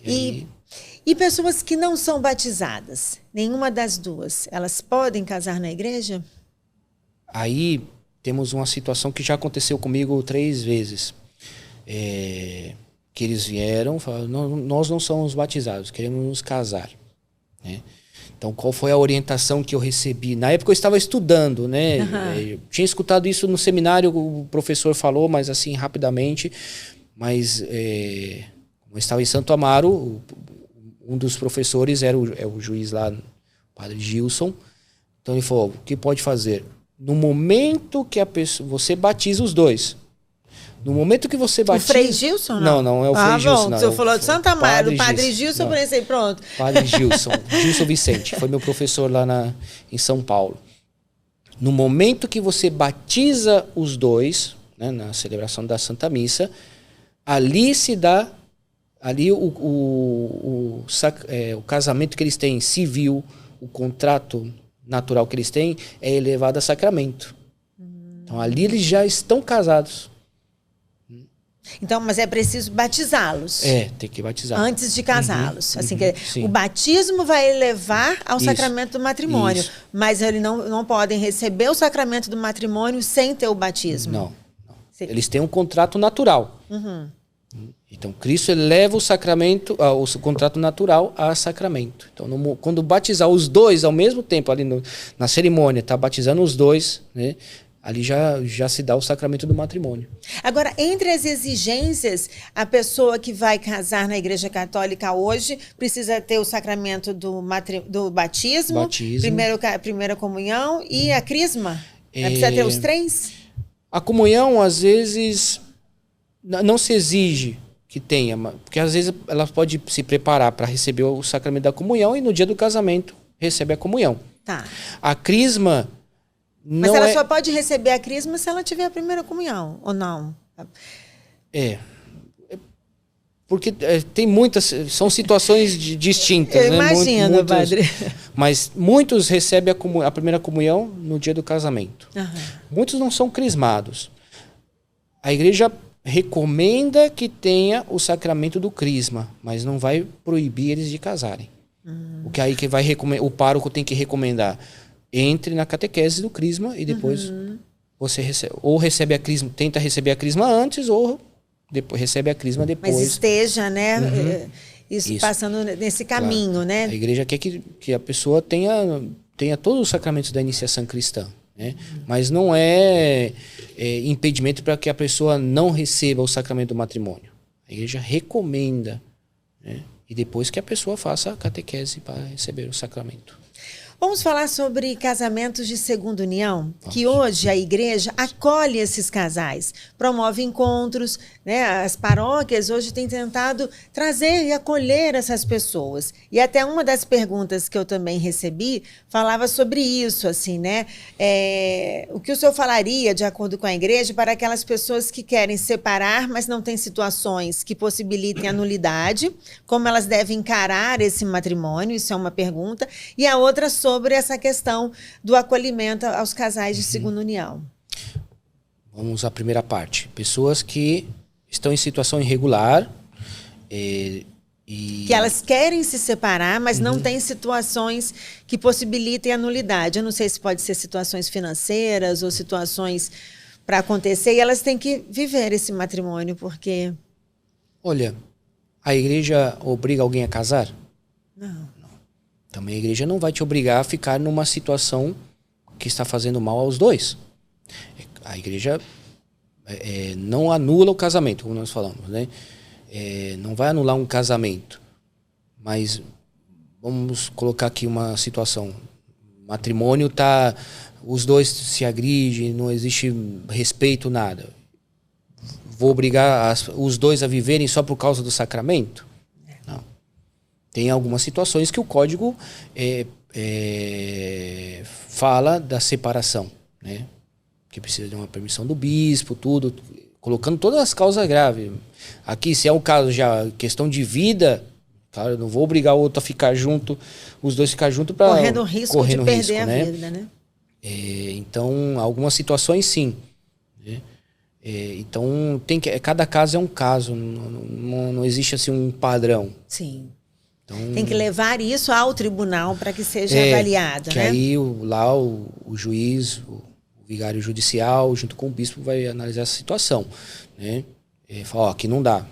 E pessoas que não são batizadas, nenhuma das duas, elas podem casar na igreja?
Aí temos uma situação que já aconteceu comigo 3 vezes. Que eles vieram e falaram, nós não somos batizados, queremos nos casar. Né? Então, qual foi a orientação que eu recebi? Na época eu estava estudando, né? Eu tinha escutado isso no seminário, o professor falou, mas assim, rapidamente. Mas, como eu estava em Santo Amaro, um dos professores é o juiz lá, o padre Gilson. Então ele falou, o que pode fazer? No momento que você batiza os dois. No momento que você batiza...
O Frei Gilson, não?
Não é o Frei Gilson.
Bom,
não.
você falou de Santo Amaro, o Padre Gilson, eu
não.
pensei, pronto.
Padre Gilson Vicente, foi meu professor lá em São Paulo. No momento que você batiza os dois, né, na celebração da Santa Missa, ali se dá o casamento que eles têm civil, o contrato natural que eles têm é elevado a sacramento. Então ali eles já estão casados.
Então, mas é preciso batizá-los.
Tem que batizar.
Antes de casá-los. Assim,
sim.
O batismo vai levar ao sacramento do matrimônio.
Isso.
Mas eles não podem receber o sacramento do matrimônio sem ter o batismo.
Não. Eles têm um contrato natural. Então, Cristo eleva o sacramento, o contrato natural a sacramento. Então, quando batizar os dois ao mesmo tempo, ali na cerimônia, está batizando os dois, né? Ali já se dá o sacramento do matrimônio. Agora,
entre as exigências, a pessoa que vai casar na Igreja Católica hoje precisa ter o sacramento do batismo. Primeira comunhão e a crisma. Precisa ter os 3?
A comunhão, às vezes, não se exige que tenha, porque às vezes ela pode se preparar para receber o sacramento da comunhão e no dia do casamento recebe a comunhão.
Tá.
A crisma...
Mas ela só pode receber a crisma se ela tiver a primeira comunhão, ou não?
Porque tem muitas... São situações distintas.
Eu imagino, padre.
Mas muitos recebem a primeira comunhão no dia do casamento. Muitos não são crismados. A igreja recomenda que tenha o sacramento do crisma, mas não vai proibir eles de casarem. O que aí o pároco tem que recomendar... Entre na catequese do crisma e depois você recebe a crisma, tenta receber a crisma antes ou depois recebe a crisma depois.
Mas esteja, né? Isso passando nesse caminho, né?
A igreja quer que a pessoa tenha todos os sacramentos da iniciação cristã, né? Mas não é impedimento para que a pessoa não receba o sacramento do matrimônio. A igreja recomenda, né? E depois que a pessoa faça a catequese para receber o sacramento.
Vamos falar sobre casamentos de segunda união, que hoje a igreja acolhe esses casais, promove encontros, né? As paróquias hoje têm tentado trazer e acolher essas pessoas. E até uma das perguntas que eu também recebi falava sobre isso, assim, né? O que o senhor falaria, de acordo com a igreja, para aquelas pessoas que querem separar, mas não têm situações que possibilitem a nulidade, como elas devem encarar esse matrimônio? Isso é uma pergunta. E a outra sobre essa questão do acolhimento aos casais de segunda união.
Vamos à primeira parte. Pessoas que estão em situação irregular
que elas querem se separar, mas não têm situações que possibilitem a nulidade. Eu não sei se pode ser situações financeiras ou situações para acontecer, e elas têm que viver esse matrimônio, porque...
Olha, a igreja obriga alguém a casar?
Não.
Também a igreja não vai te obrigar a ficar numa situação que está fazendo mal aos dois. A igreja não anula o casamento, como nós falamos, né? Não vai anular um casamento. Mas vamos colocar aqui uma situação. O matrimônio os dois se agridem, não existe respeito, nada. Vou obrigar os dois a viverem só por causa do sacramento? Não. Tem algumas situações que o código fala da separação, né? Que precisa de uma permissão do bispo, tudo, colocando todas as causas graves. Aqui, se é um caso já questão de vida, claro, eu não vou obrigar o outro a ficar junto, os dois ficar juntos para
correndo o risco de perder a vida, né?
Então, algumas situações sim, né? Então, cada caso é um caso, não existe assim um padrão.
Sim. Então, tem que levar isso ao tribunal para que seja avaliado,
que
né?
aí lá o juiz, o vigário judicial, junto com o bispo, vai analisar essa situação, né? Fala, aqui não dá.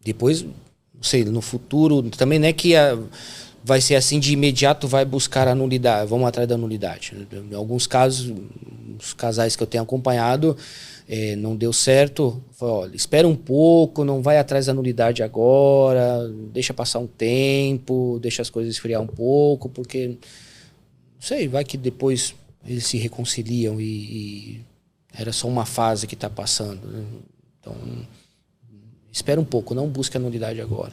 Depois, não sei, no futuro, também não é que vai ser assim de imediato, vai buscar a nulidade, vamos atrás da nulidade. Em alguns casos, os casais que eu tenho acompanhado, não deu certo, fala, olha, espera um pouco, não vai atrás da nulidade agora, deixa passar um tempo, deixa as coisas esfriar um pouco, porque, não sei, vai que depois eles se reconciliam e era só uma fase que está passando, né? Então, espera um pouco, não busque a nulidade agora.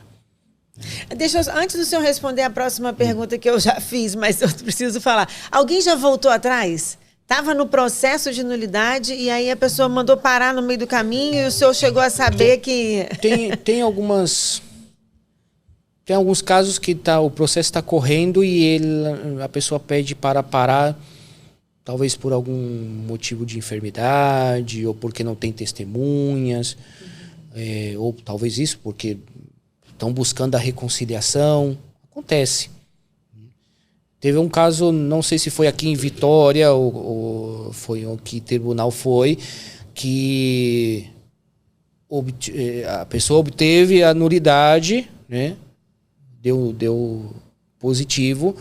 Antes do senhor responder a próxima pergunta que eu já fiz, mas eu preciso falar. Alguém já voltou atrás? Estava no processo de nulidade e aí a pessoa mandou parar no meio do caminho e o senhor chegou a saber que...
Tem alguns casos que o processo está correndo e a pessoa pede para parar, talvez por algum motivo de enfermidade ou porque não tem testemunhas, ou talvez isso porque estão buscando a reconciliação. Acontece. Teve um caso, não sei se foi aqui em Vitória ou foi o que tribunal foi, que a pessoa obteve a nulidade, né? Deu positivo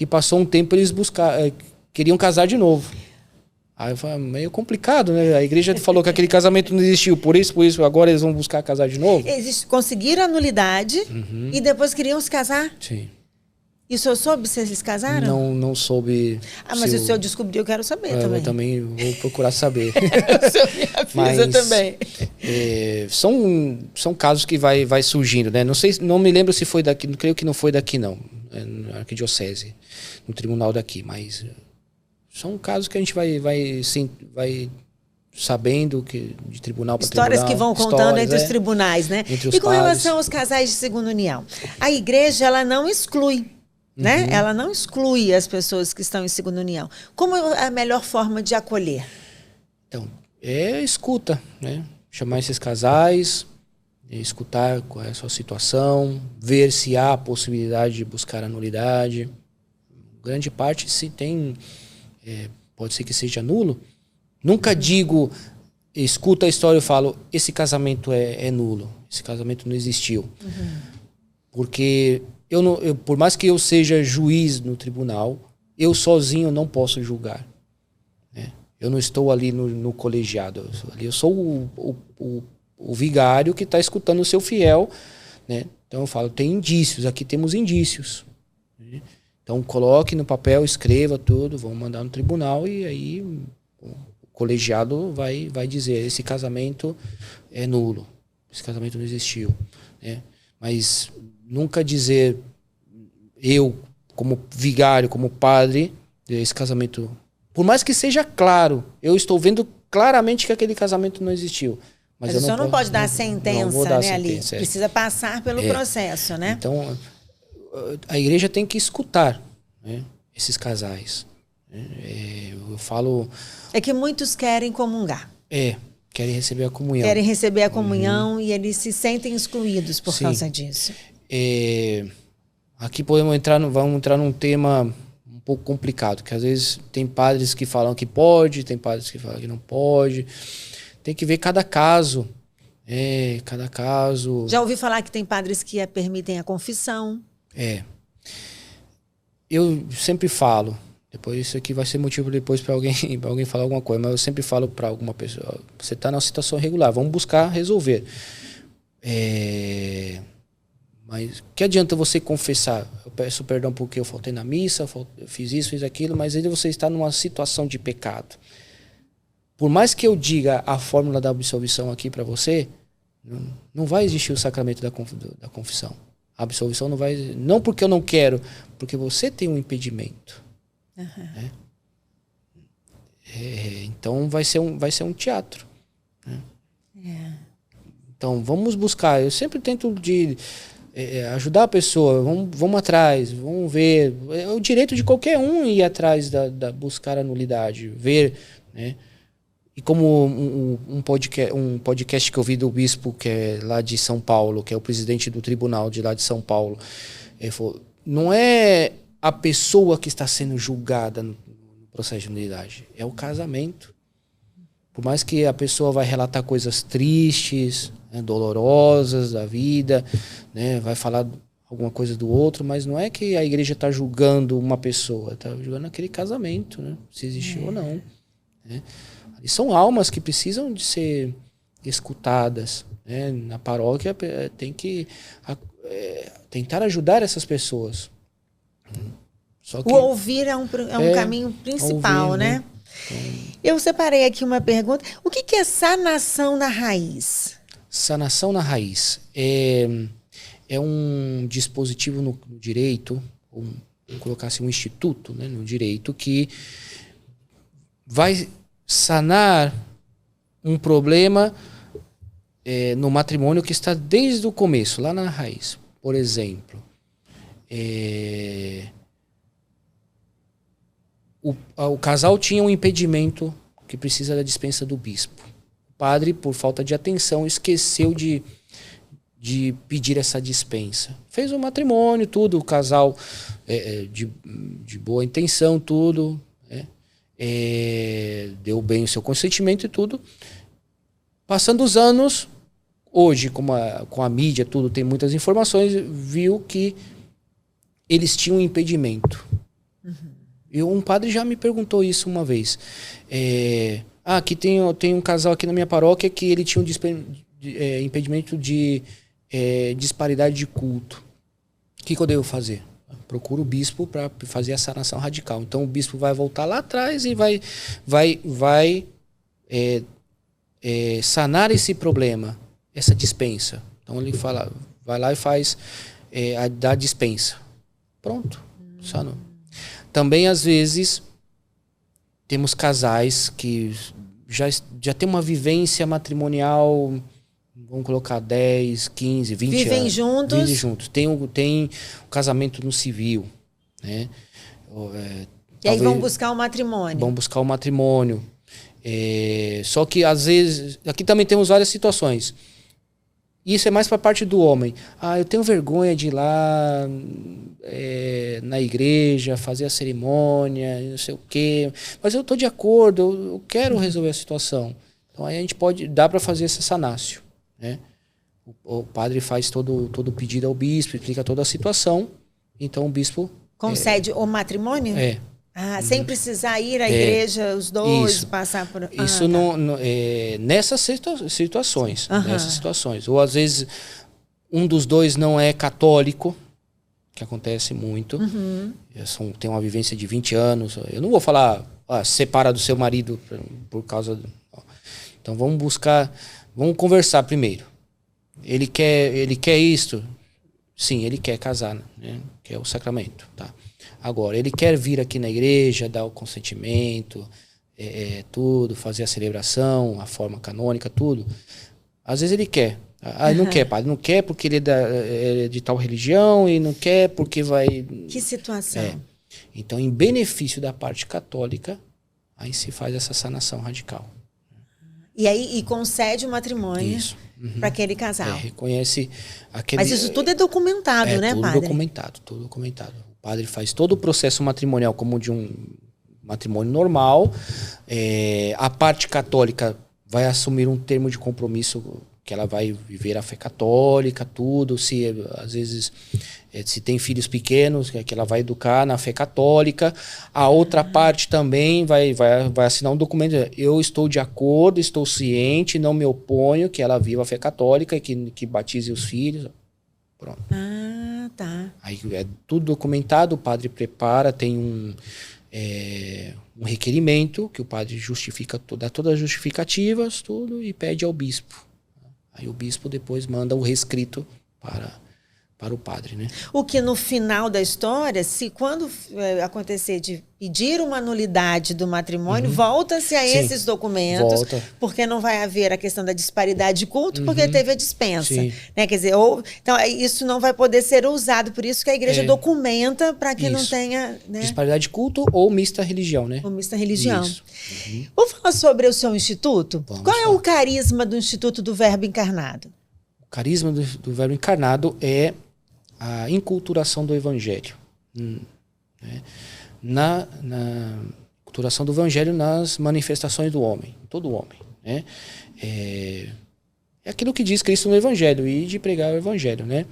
e passou um tempo eles queriam casar de novo. Aí eu falei, meio complicado, né? A igreja falou que aquele casamento não existiu, por isso agora eles vão buscar casar de novo.
Eles conseguiram a nulidade e depois queriam se casar?
Sim.
E o senhor soube se eles casaram?
Não soube.
Mas se o senhor descobriu, eu quero saber também.
Eu também vou procurar saber.
O senhor me avisa também.
São casos que vai surgindo, né? Não sei, não me lembro se foi daqui, creio que não foi daqui não, na arquidiocese, no tribunal daqui, mas são casos que a gente vai sabendo que de tribunal para tribunal.
Histórias que vão contando entre os tribunais, né?
Entre os
e com
pares.
relação aos casais de segunda união, a igreja ela não exclui. Né? Ela não exclui as pessoas que estão em segunda união. Como é a melhor forma de acolher?
Então, escuta, né? Chamar esses casais, escutar qual é a sua situação, ver se há a possibilidade de buscar a nulidade. Grande parte, se tem, pode ser que seja nulo. Nunca digo, escuta a história e falo, esse casamento é nulo, esse casamento não existiu. Porque... por mais que eu seja juiz no tribunal, eu sozinho não posso julgar, né? Eu não estou ali no colegiado. Eu sou o vigário que está escutando o seu fiel, né? Então eu falo, tem indícios, aqui temos indícios, né? Então coloque no papel, escreva tudo, vamos mandar no tribunal e aí o colegiado vai dizer, esse casamento é nulo, esse casamento não existiu, né? Mas nunca dizer, eu, como vigário, como padre, esse casamento... Por mais que seja claro, eu estou vendo claramente que aquele casamento não existiu. Mas
o senhor não pode dar sentença, né, ali. Precisa passar pelo processo, né?
Então, a igreja tem que escutar, né, esses casais. Eu falo... É
que muitos querem comungar.
Querem receber a comunhão.
Querem receber a comunhão e eles se sentem excluídos por causa disso.
Aqui vamos entrar num tema um pouco complicado, que às vezes tem padres que falam que pode, tem padres que falam que não pode. Tem que ver cada caso. Cada caso.
Já ouvi falar que tem padres que permitem a confissão.
Eu sempre falo, depois isso aqui vai ser motivo depois para alguém falar alguma coisa, mas eu sempre falo para alguma pessoa, você está numa situação irregular, vamos buscar resolver. Mas que adianta você confessar? Eu peço perdão porque eu faltei na missa, eu fiz isso, fiz aquilo, mas aí você está numa situação de pecado. Por mais que eu diga a fórmula da absolvição aqui para você, não vai existir o sacramento da confissão. A absolvição não vai... Não porque eu não quero, porque você tem um impedimento. Né? Então vai ser um teatro. Né? Então vamos buscar. Eu sempre tento ajudar a pessoa. Vamos atrás, vamos ver. É o direito de qualquer um ir atrás da buscar a nulidade, ver, né? E como um podcast que eu vi do bispo, que é lá de São Paulo, que é o presidente do tribunal de lá de São Paulo, ele falou, não é a pessoa que está sendo julgada no processo de nulidade? É o casamento. Por mais que a pessoa vai relatar coisas tristes, né, dolorosas da vida, né, vai falar alguma coisa do outro, mas não é que a igreja está julgando uma pessoa, está julgando aquele casamento, né, se existiu ou não. Né. E são almas que precisam de ser escutadas. Né. Na paróquia tem que tentar ajudar essas pessoas. Só que,
o ouvir é um caminho principal,
ouvir,
né? Eu separei aqui uma pergunta. O que é sanação na raiz?
Sanação na raiz é um dispositivo no direito, vamos colocar assim, um instituto, né, no direito, que vai sanar um problema no matrimônio que está desde o começo, lá na raiz. Por exemplo, o casal tinha um impedimento que precisa da dispensa do bispo. O padre, por falta de atenção, esqueceu de pedir essa dispensa. Fez o matrimônio, tudo, o casal de boa intenção, tudo. Deu bem o seu consentimento e tudo. Passando os anos, hoje, com a mídia, tudo, tem muitas informações, viu que eles tinham um impedimento. Um padre já me perguntou isso uma vez. Aqui tem um casal aqui na minha paróquia que ele tinha um impedimento de disparidade de culto. O que eu devo fazer? Procuro o bispo para fazer a sanação radical. Então o bispo vai voltar lá atrás e vai sanar esse problema, essa dispensa. Então ele vai lá e faz a dispensa. Pronto, sanou. Também, às vezes, temos casais que já tem uma vivência matrimonial, vamos colocar 10, 15, 20 anos.
Vivem juntos.
Tem um casamento no civil. Né?
E aí vão buscar o matrimônio.
Vão buscar o matrimônio. Só que, às vezes, aqui também temos várias situações. Isso é mais para a parte do homem. Eu tenho vergonha de ir lá na igreja, fazer a cerimônia, não sei o quê. Mas eu estou de acordo, eu quero resolver a situação. Então aí a gente dá para fazer esse sanácio. Né? O padre faz todo o pedido ao bispo, explica toda a situação. Então o bispo...
Concede o matrimônio? Sem precisar ir à igreja, os dois, isso. Passar por...
Isso nessas situações. Nessas situações. Ou às vezes um dos dois não é católico, que acontece muito. Tem uma vivência de 20 anos. Eu não vou falar, separa do seu marido por causa... Então vamos conversar primeiro. Ele quer isto? Sim, ele quer casar, né? Quer o sacramento, tá? Agora, ele quer vir aqui na igreja, dar o consentimento, tudo, fazer a celebração, a forma canônica, tudo. Às vezes ele quer. Ele não quer, padre. Não quer porque ele é de tal religião e não quer porque vai...
Que situação.
Então, em benefício da parte católica, aí se faz essa sanação radical.
E concede o matrimônio para aquele casal.
Reconhece aquele...
Mas isso tudo é documentado, né,
tudo
padre?
Tudo documentado. O padre faz todo o processo matrimonial como de um matrimônio normal. A parte católica vai assumir um termo de compromisso que ela vai viver a fé católica, tudo. Às vezes, se tem filhos pequenos, que ela vai educar na fé católica. A outra parte também vai assinar um documento. Eu estou de acordo, estou ciente, não me oponho que ela viva a fé católica e que batize os filhos. Pronto.
Tá.
Aí é tudo documentado, o padre prepara, tem um requerimento que o padre justifica, dá todas as justificativas, tudo, e pede ao bispo. Aí o bispo depois manda o rescrito para o padre, né?
O que no final da história, se quando acontecer de pedir uma nulidade do matrimônio, volta-se a esses documentos, porque não vai haver a questão da disparidade de culto, porque teve a dispensa. Né? Quer dizer, então isso não vai poder ser usado, por isso que a igreja documenta para que não tenha... Né?
Disparidade de culto ou mista religião, né?
Ou mista religião. Vamos falar sobre o seu instituto? Qual é o carisma do Instituto do Verbo Encarnado?
O carisma do Verbo Encarnado é a inculturação do Evangelho. Né? Na atuação do evangelho nas manifestações do homem, todo homem, né? É aquilo que diz Cristo no evangelho, e de pregar o evangelho, né?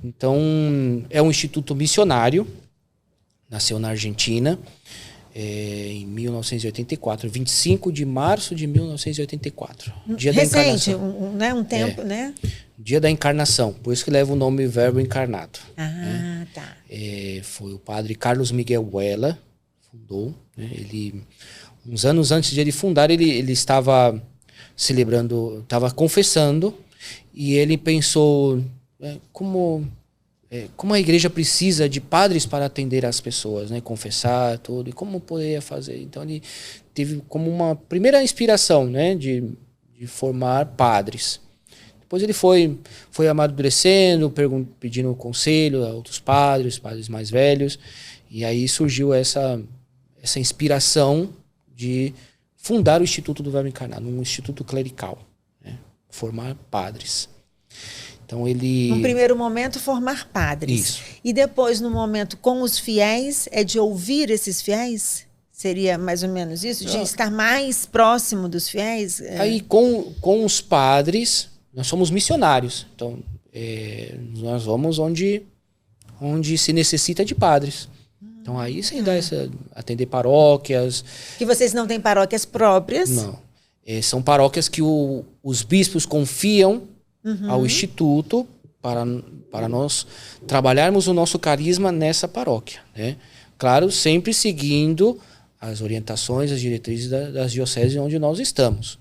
Então, é um instituto missionário, nasceu na Argentina, em 1984, 25 de março de 1984. Dia da
Recente,
encarnação.
né? Um tempo, né?
Dia da encarnação, por isso que leva o nome Verbo Encarnado.
Ah, tá.
Foi o padre Carlos Miguel Huela, fundou, né? Ele, uns anos antes de ele fundar, ele estava celebrando, estava confessando, e ele pensou como a igreja precisa de padres para atender as pessoas, né? Confessar tudo, e como poderia fazer. Então ele teve como uma primeira inspiração, né? de formar padres. Depois ele foi amadurecendo, pedindo conselho a outros padres mais velhos, e aí surgiu essa inspiração de fundar o Instituto do Verbo Encarnado, um instituto clerical, né? Formar padres. Então ele...
No primeiro momento, formar padres.
Isso.
E depois, no momento com os fiéis, é de ouvir esses fiéis? Seria mais ou menos isso? De estar mais próximo dos fiéis?
Aí com os padres, nós somos missionários. Então nós vamos onde se necessita de padres. Então aí você dá atender paróquias.
Que vocês não têm paróquias próprias?
Não. São paróquias que os bispos confiam ao Instituto para nós trabalharmos o nosso carisma nessa paróquia, né? Claro, sempre seguindo as orientações, as diretrizes das dioceses onde nós estamos.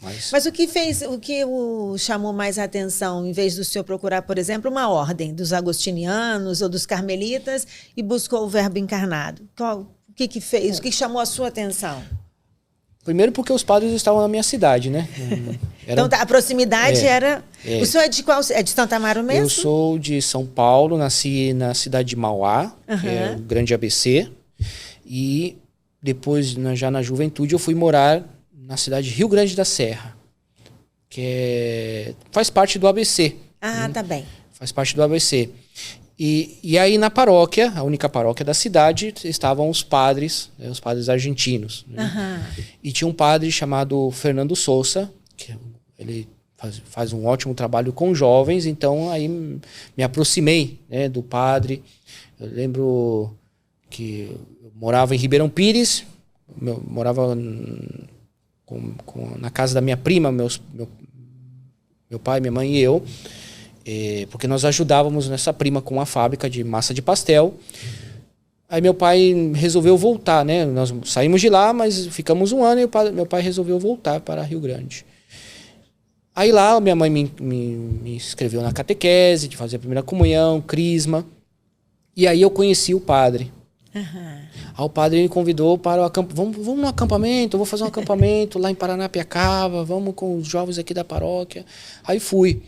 Mas o
que o chamou mais a atenção, em vez do senhor procurar, por exemplo, uma ordem dos agostinianos ou dos carmelitas e buscou o Verbo Encarnado? O que fez? O que chamou a sua atenção?
Primeiro porque os padres estavam na minha cidade, né?
Então a proximidade era... O senhor é de qual? É de Santo Amaro mesmo?
Eu sou de São Paulo, nasci na cidade de Mauá, que é o grande ABC. E depois, já na juventude, eu fui morar na cidade de Rio Grande da Serra, que faz parte do ABC.
Ah, tá bem.
Faz parte do ABC. E aí na paróquia, a única paróquia da cidade, estavam os padres, né, os padres argentinos. Né? E tinha um padre chamado Fernando Sousa, que ele faz um ótimo trabalho com jovens, então aí me aproximei, né, do padre. Eu lembro que eu morava em Ribeirão Pires, morava na casa da minha prima, meu pai, minha mãe e eu, porque nós ajudávamos nessa prima com uma fábrica de massa de pastel. Aí meu pai resolveu voltar, né? Nós saímos de lá, mas ficamos um ano e meu pai resolveu voltar para Rio Grande. Aí lá minha mãe me inscreveu na catequese, de fazer a primeira comunhão, crisma. E aí eu conheci o padre. Aí o padre me convidou para o acampamento. Vamos no acampamento, eu vou fazer um acampamento lá em Paranapiacaba, vamos com os jovens aqui da paróquia. Aí fui.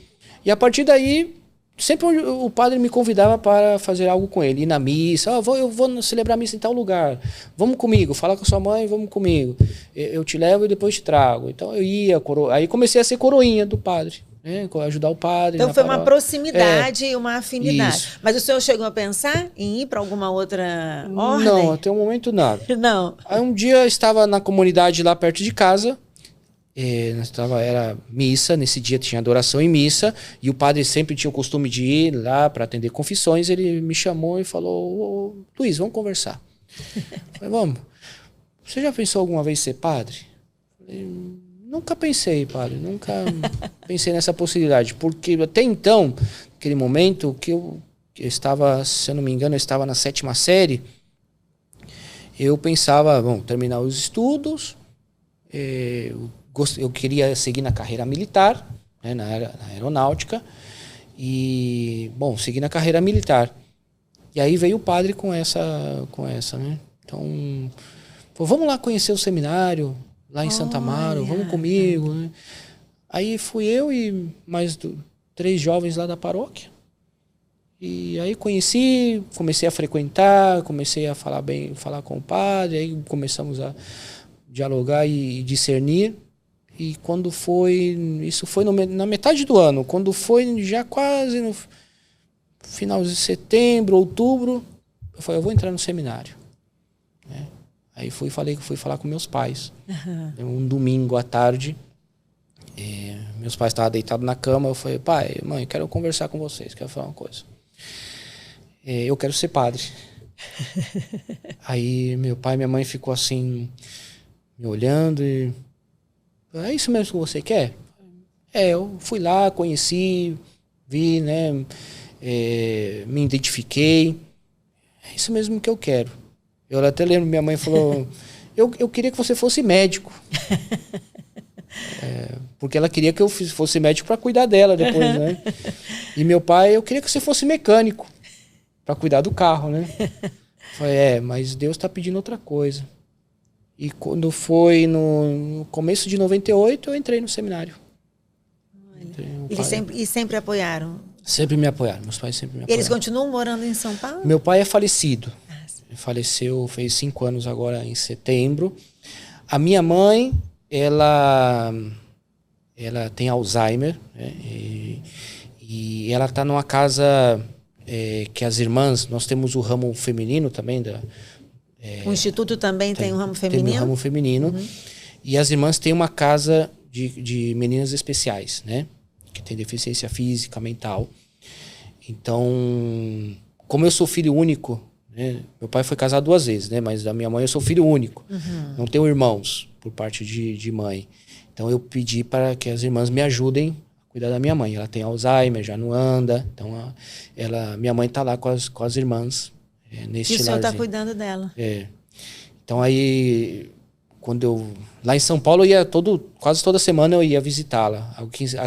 E a partir daí, sempre o padre me convidava para fazer algo com ele, ir na missa. Eu vou celebrar a missa em tal lugar, vamos comigo, fala com a sua mãe, vamos comigo. Eu te levo e depois te trago. Então eu ia, aí comecei a ser coroinha do padre, né? Ajudar o padre.
Então foi uma proximidade e uma afinidade.
Isso.
Mas o senhor chegou a pensar em ir para alguma outra ordem?
Não, até o momento nada.
Não.
Aí um dia eu estava na comunidade lá perto de casa. Era missa, nesse dia tinha adoração em missa, e o padre sempre tinha o costume de ir lá para atender confissões. Ele me chamou e falou: Luiz, vamos conversar. Eu falei: vamos. Você já pensou alguma vez ser padre? Eu falei: nunca pensei, padre, nunca pensei nessa possibilidade, porque até então, naquele momento que eu estava, se eu não me engano, eu estava na 7ª série, eu pensava, terminar os estudos, eu queria seguir na carreira militar, né, na aeronáutica, e, seguir na carreira militar. E aí veio o padre com essa, né? Então, vamos lá conhecer o seminário, lá em Santo Amaro, vamos comigo, né? Aí fui eu e mais 3 jovens lá da paróquia. E aí comecei a frequentar, comecei a falar com o padre, aí começamos a dialogar e discernir. E quando isso foi na metade do ano, quando foi já quase no final de setembro, outubro, eu falei: eu vou entrar no seminário. Aí fui falar com meus pais. Um domingo à tarde, meus pais estavam deitados na cama. Eu falei, pai, mãe, quero conversar com vocês, quero falar uma coisa. Eu quero ser padre. Aí meu pai e minha mãe ficou assim, me olhando e... É isso mesmo que você quer? Eu fui lá, conheci, vi, né? Me identifiquei. É isso mesmo que eu quero. Eu até lembro, minha mãe falou, eu queria que você fosse médico. Porque ela queria que eu fosse médico para cuidar dela depois, né? E meu pai, eu queria que você fosse mecânico para cuidar do carro, né? Eu falei, mas Deus está pedindo outra coisa. E quando foi no começo de 98, eu entrei no seminário.
Eles sempre apoiaram?
Sempre me apoiaram, meus pais sempre me apoiaram.
Eles continuam morando em São Paulo?
Meu pai é falecido. Ele faleceu, fez 5 anos agora em setembro. A minha mãe, ela tem Alzheimer, né? E ela está numa casa que as irmãs, nós temos o ramo feminino também.
O Instituto também tem um ramo feminino?
Tem um ramo feminino. E as irmãs têm uma casa de meninas especiais, né? Que tem deficiência física, mental. Então, como eu sou filho único, né? Meu pai foi casado 2 vezes, né? Mas da minha mãe eu sou filho único. Não tenho irmãos por parte de mãe. Então eu pedi para que as irmãs me ajudem a cuidar da minha mãe. Ela tem Alzheimer, já não anda. Então minha mãe está lá com as irmãs neste
larzinho. E o senhor está cuidando dela.
Então aí, lá em São Paulo, quase toda semana eu ia visitá-la.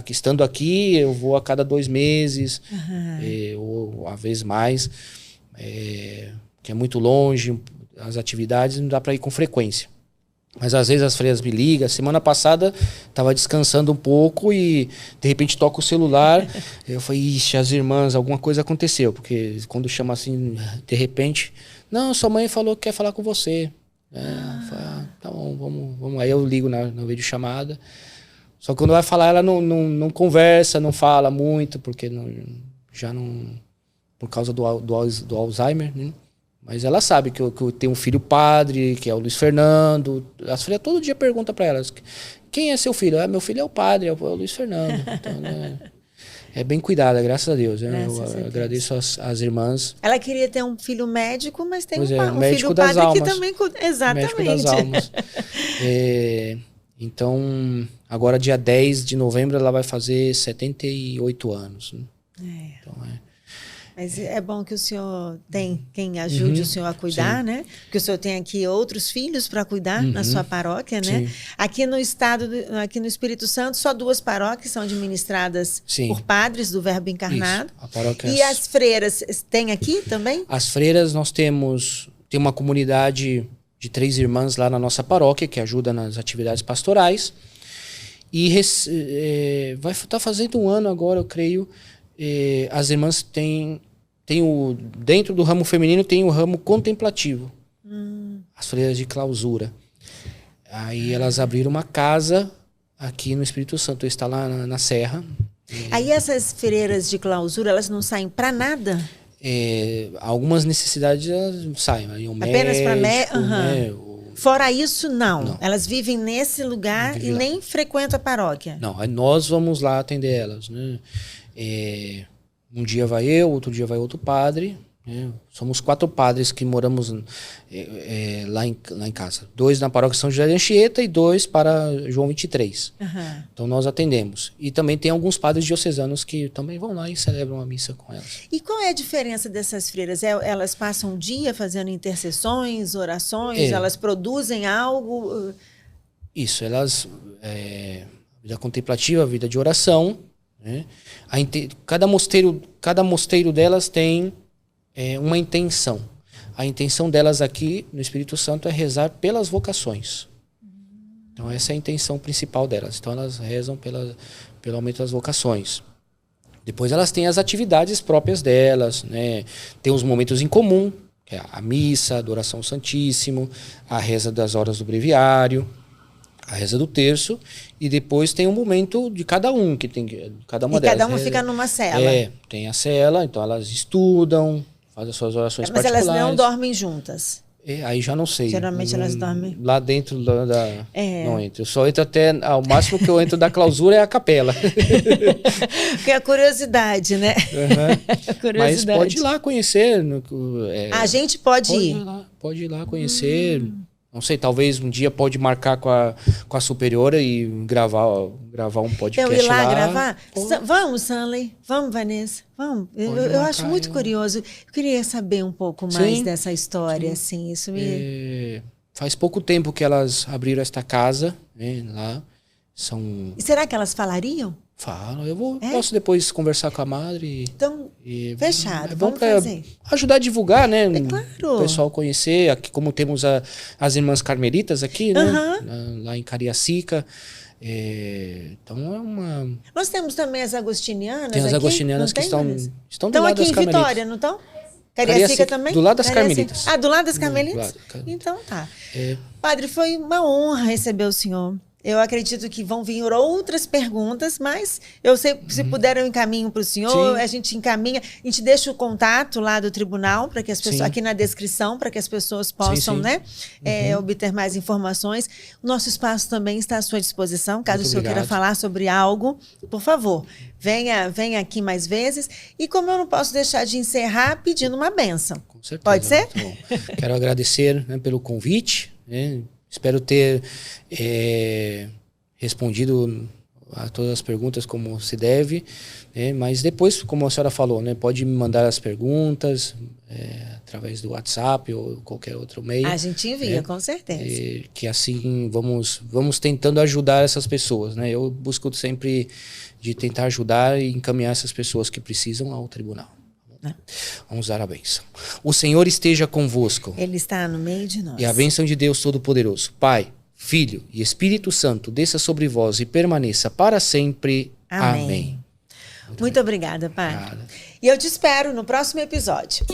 Estando aqui, eu vou a cada 2 meses, ou às vezes mais, que é muito longe, as atividades não dá para ir com frequência. Mas às vezes as freiras me ligam. Semana passada estava descansando um pouco e de repente toca o celular. Eu falei, ixi, as irmãs, alguma coisa aconteceu. Porque quando chama assim, de repente, não, sua mãe falou que quer falar com você. Falei, tá bom, vamos. Aí eu ligo na videochamada. Só que quando vai falar, ela não conversa, não fala muito, porque por causa do Alzheimer, né? Mas ela sabe que eu tenho um filho padre, que é o Luiz Fernando. As filhas todo dia perguntam para elas, quem é seu filho? Meu filho é o padre, é o Luiz Fernando. Então, né, é bem cuidada, graças a Deus. Né? Agradeço às irmãs.
Ela queria ter um filho médico, mas tem um
médico
filho
das
padre
almas.
que também... Exatamente.
Médico das almas. Então, agora dia 10 de novembro, ela vai fazer 78 anos. Né? Então,
Mas é bom que o senhor tem quem ajude o senhor a cuidar, né? Porque o senhor tem aqui outros filhos para cuidar na sua paróquia, né? Sim. Aqui no aqui no Espírito Santo, só 2 paróquias são administradas por padres do Verbo Encarnado. Isso. A paróquia... E as freiras tem aqui também?
As freiras, nós temos uma comunidade de 3 irmãs lá na nossa paróquia que ajuda nas atividades pastorais. E vai estar fazendo 1 ano agora, eu creio. As irmãs têm dentro do ramo feminino tem o ramo contemplativo, as freiras de clausura. Aí elas abriram uma casa aqui no Espírito Santo, está lá na Serra.
Aí essas freiras de clausura, elas não saem para nada?
Algumas necessidades elas saem. Aí
apenas para
né?
Fora isso, não. Elas vivem nesse lugar e nem frequentam a paróquia?
Não, aí nós vamos lá atender elas, né? Um dia vai eu, outro dia vai outro padre, né? Somos 4 padres que moramos lá em casa. 2 na paróquia São José de Anchieta e 2 para João 23. Então nós atendemos. E também tem alguns padres diocesanos que também vão lá e celebram a missa com elas.
E qual é a diferença dessas freiras? Elas passam um dia fazendo intercessões, orações? Elas produzem algo?
Isso, elas... vida contemplativa, vida de oração... Né? Cada mosteiro delas tem uma intenção. A intenção delas aqui no Espírito Santo é rezar pelas vocações. Então essa é a intenção principal delas. Então elas rezam pelo aumento das vocações. Depois elas têm as atividades próprias delas, né? Tem os momentos em comum, que é a missa, a adoração ao Santíssimo, a reza das horas do breviário, a reza do terço, e depois tem um momento de cada um, que tem cada uma delas.
E cada uma fica numa cela.
Tem a cela, então elas estudam, fazem as suas orações particulares.
Mas elas não dormem juntas?
Aí já não sei.
Geralmente elas dormem.
Lá dentro não entro. Eu só entro até... O máximo que eu entro da clausura é a capela.
Porque é a curiosidade, né?
Curiosidade. Mas pode ir lá conhecer.
A gente pode ir.
Pode ir lá conhecer. Não sei, talvez um dia pode marcar com a superiora e gravar um podcast lá.
Eu ir lá gravar? Vamos, Sanley. Vamos, Vanessa. Vamos. Eu acho muito curioso. Eu queria saber um pouco mais dessa história. Assim, isso
faz pouco tempo que elas abriram esta casa, né, lá.
E será que elas falariam?
Falam. Posso depois conversar com a madre.
Então, fechado.
É bom para ajudar a divulgar, né?
Claro.
O pessoal conhecer. Aqui, como temos as irmãs carmelitas aqui, né? Lá em Cariacica. Então é uma...
Nós temos também as agostinianas.
Tem as
aqui?
agostinianas que estão do lado das carmelitas.
Estão aqui em Vitória, não estão? Cariacica também?
Do lado das carmelitas.
Do lado das carmelitas? Então tá. Padre, foi uma honra receber o senhor. Eu acredito que vão vir outras perguntas, mas eu sei que se puder eu encaminho para o senhor, a gente encaminha, a gente deixa o contato lá do tribunal para que as pessoas, aqui na descrição, para que as pessoas possam, né, obter mais informações. O nosso espaço também está à sua disposição, caso o senhor queira falar sobre algo, por favor, venha aqui mais vezes. E como eu não posso deixar de encerrar pedindo uma bênção.
Com certeza.
Pode ser?
Quero agradecer, né, pelo convite, né? Espero ter respondido a todas as perguntas como se deve, né? Mas depois, como a senhora falou, né, pode me mandar as perguntas através do WhatsApp ou qualquer outro meio.
A gente envia, com certeza.
Que assim vamos tentando ajudar essas pessoas, né? Eu busco sempre de tentar ajudar e encaminhar essas pessoas que precisam ao tribunal. Vamos dar a bênção. O Senhor esteja convosco.
Ele está no meio de nós.
E a bênção de Deus Todo-Poderoso, Pai, Filho e Espírito Santo, desça sobre vós e permaneça para sempre. Amém.
Muito obrigada, Pai. E eu te espero no próximo episódio.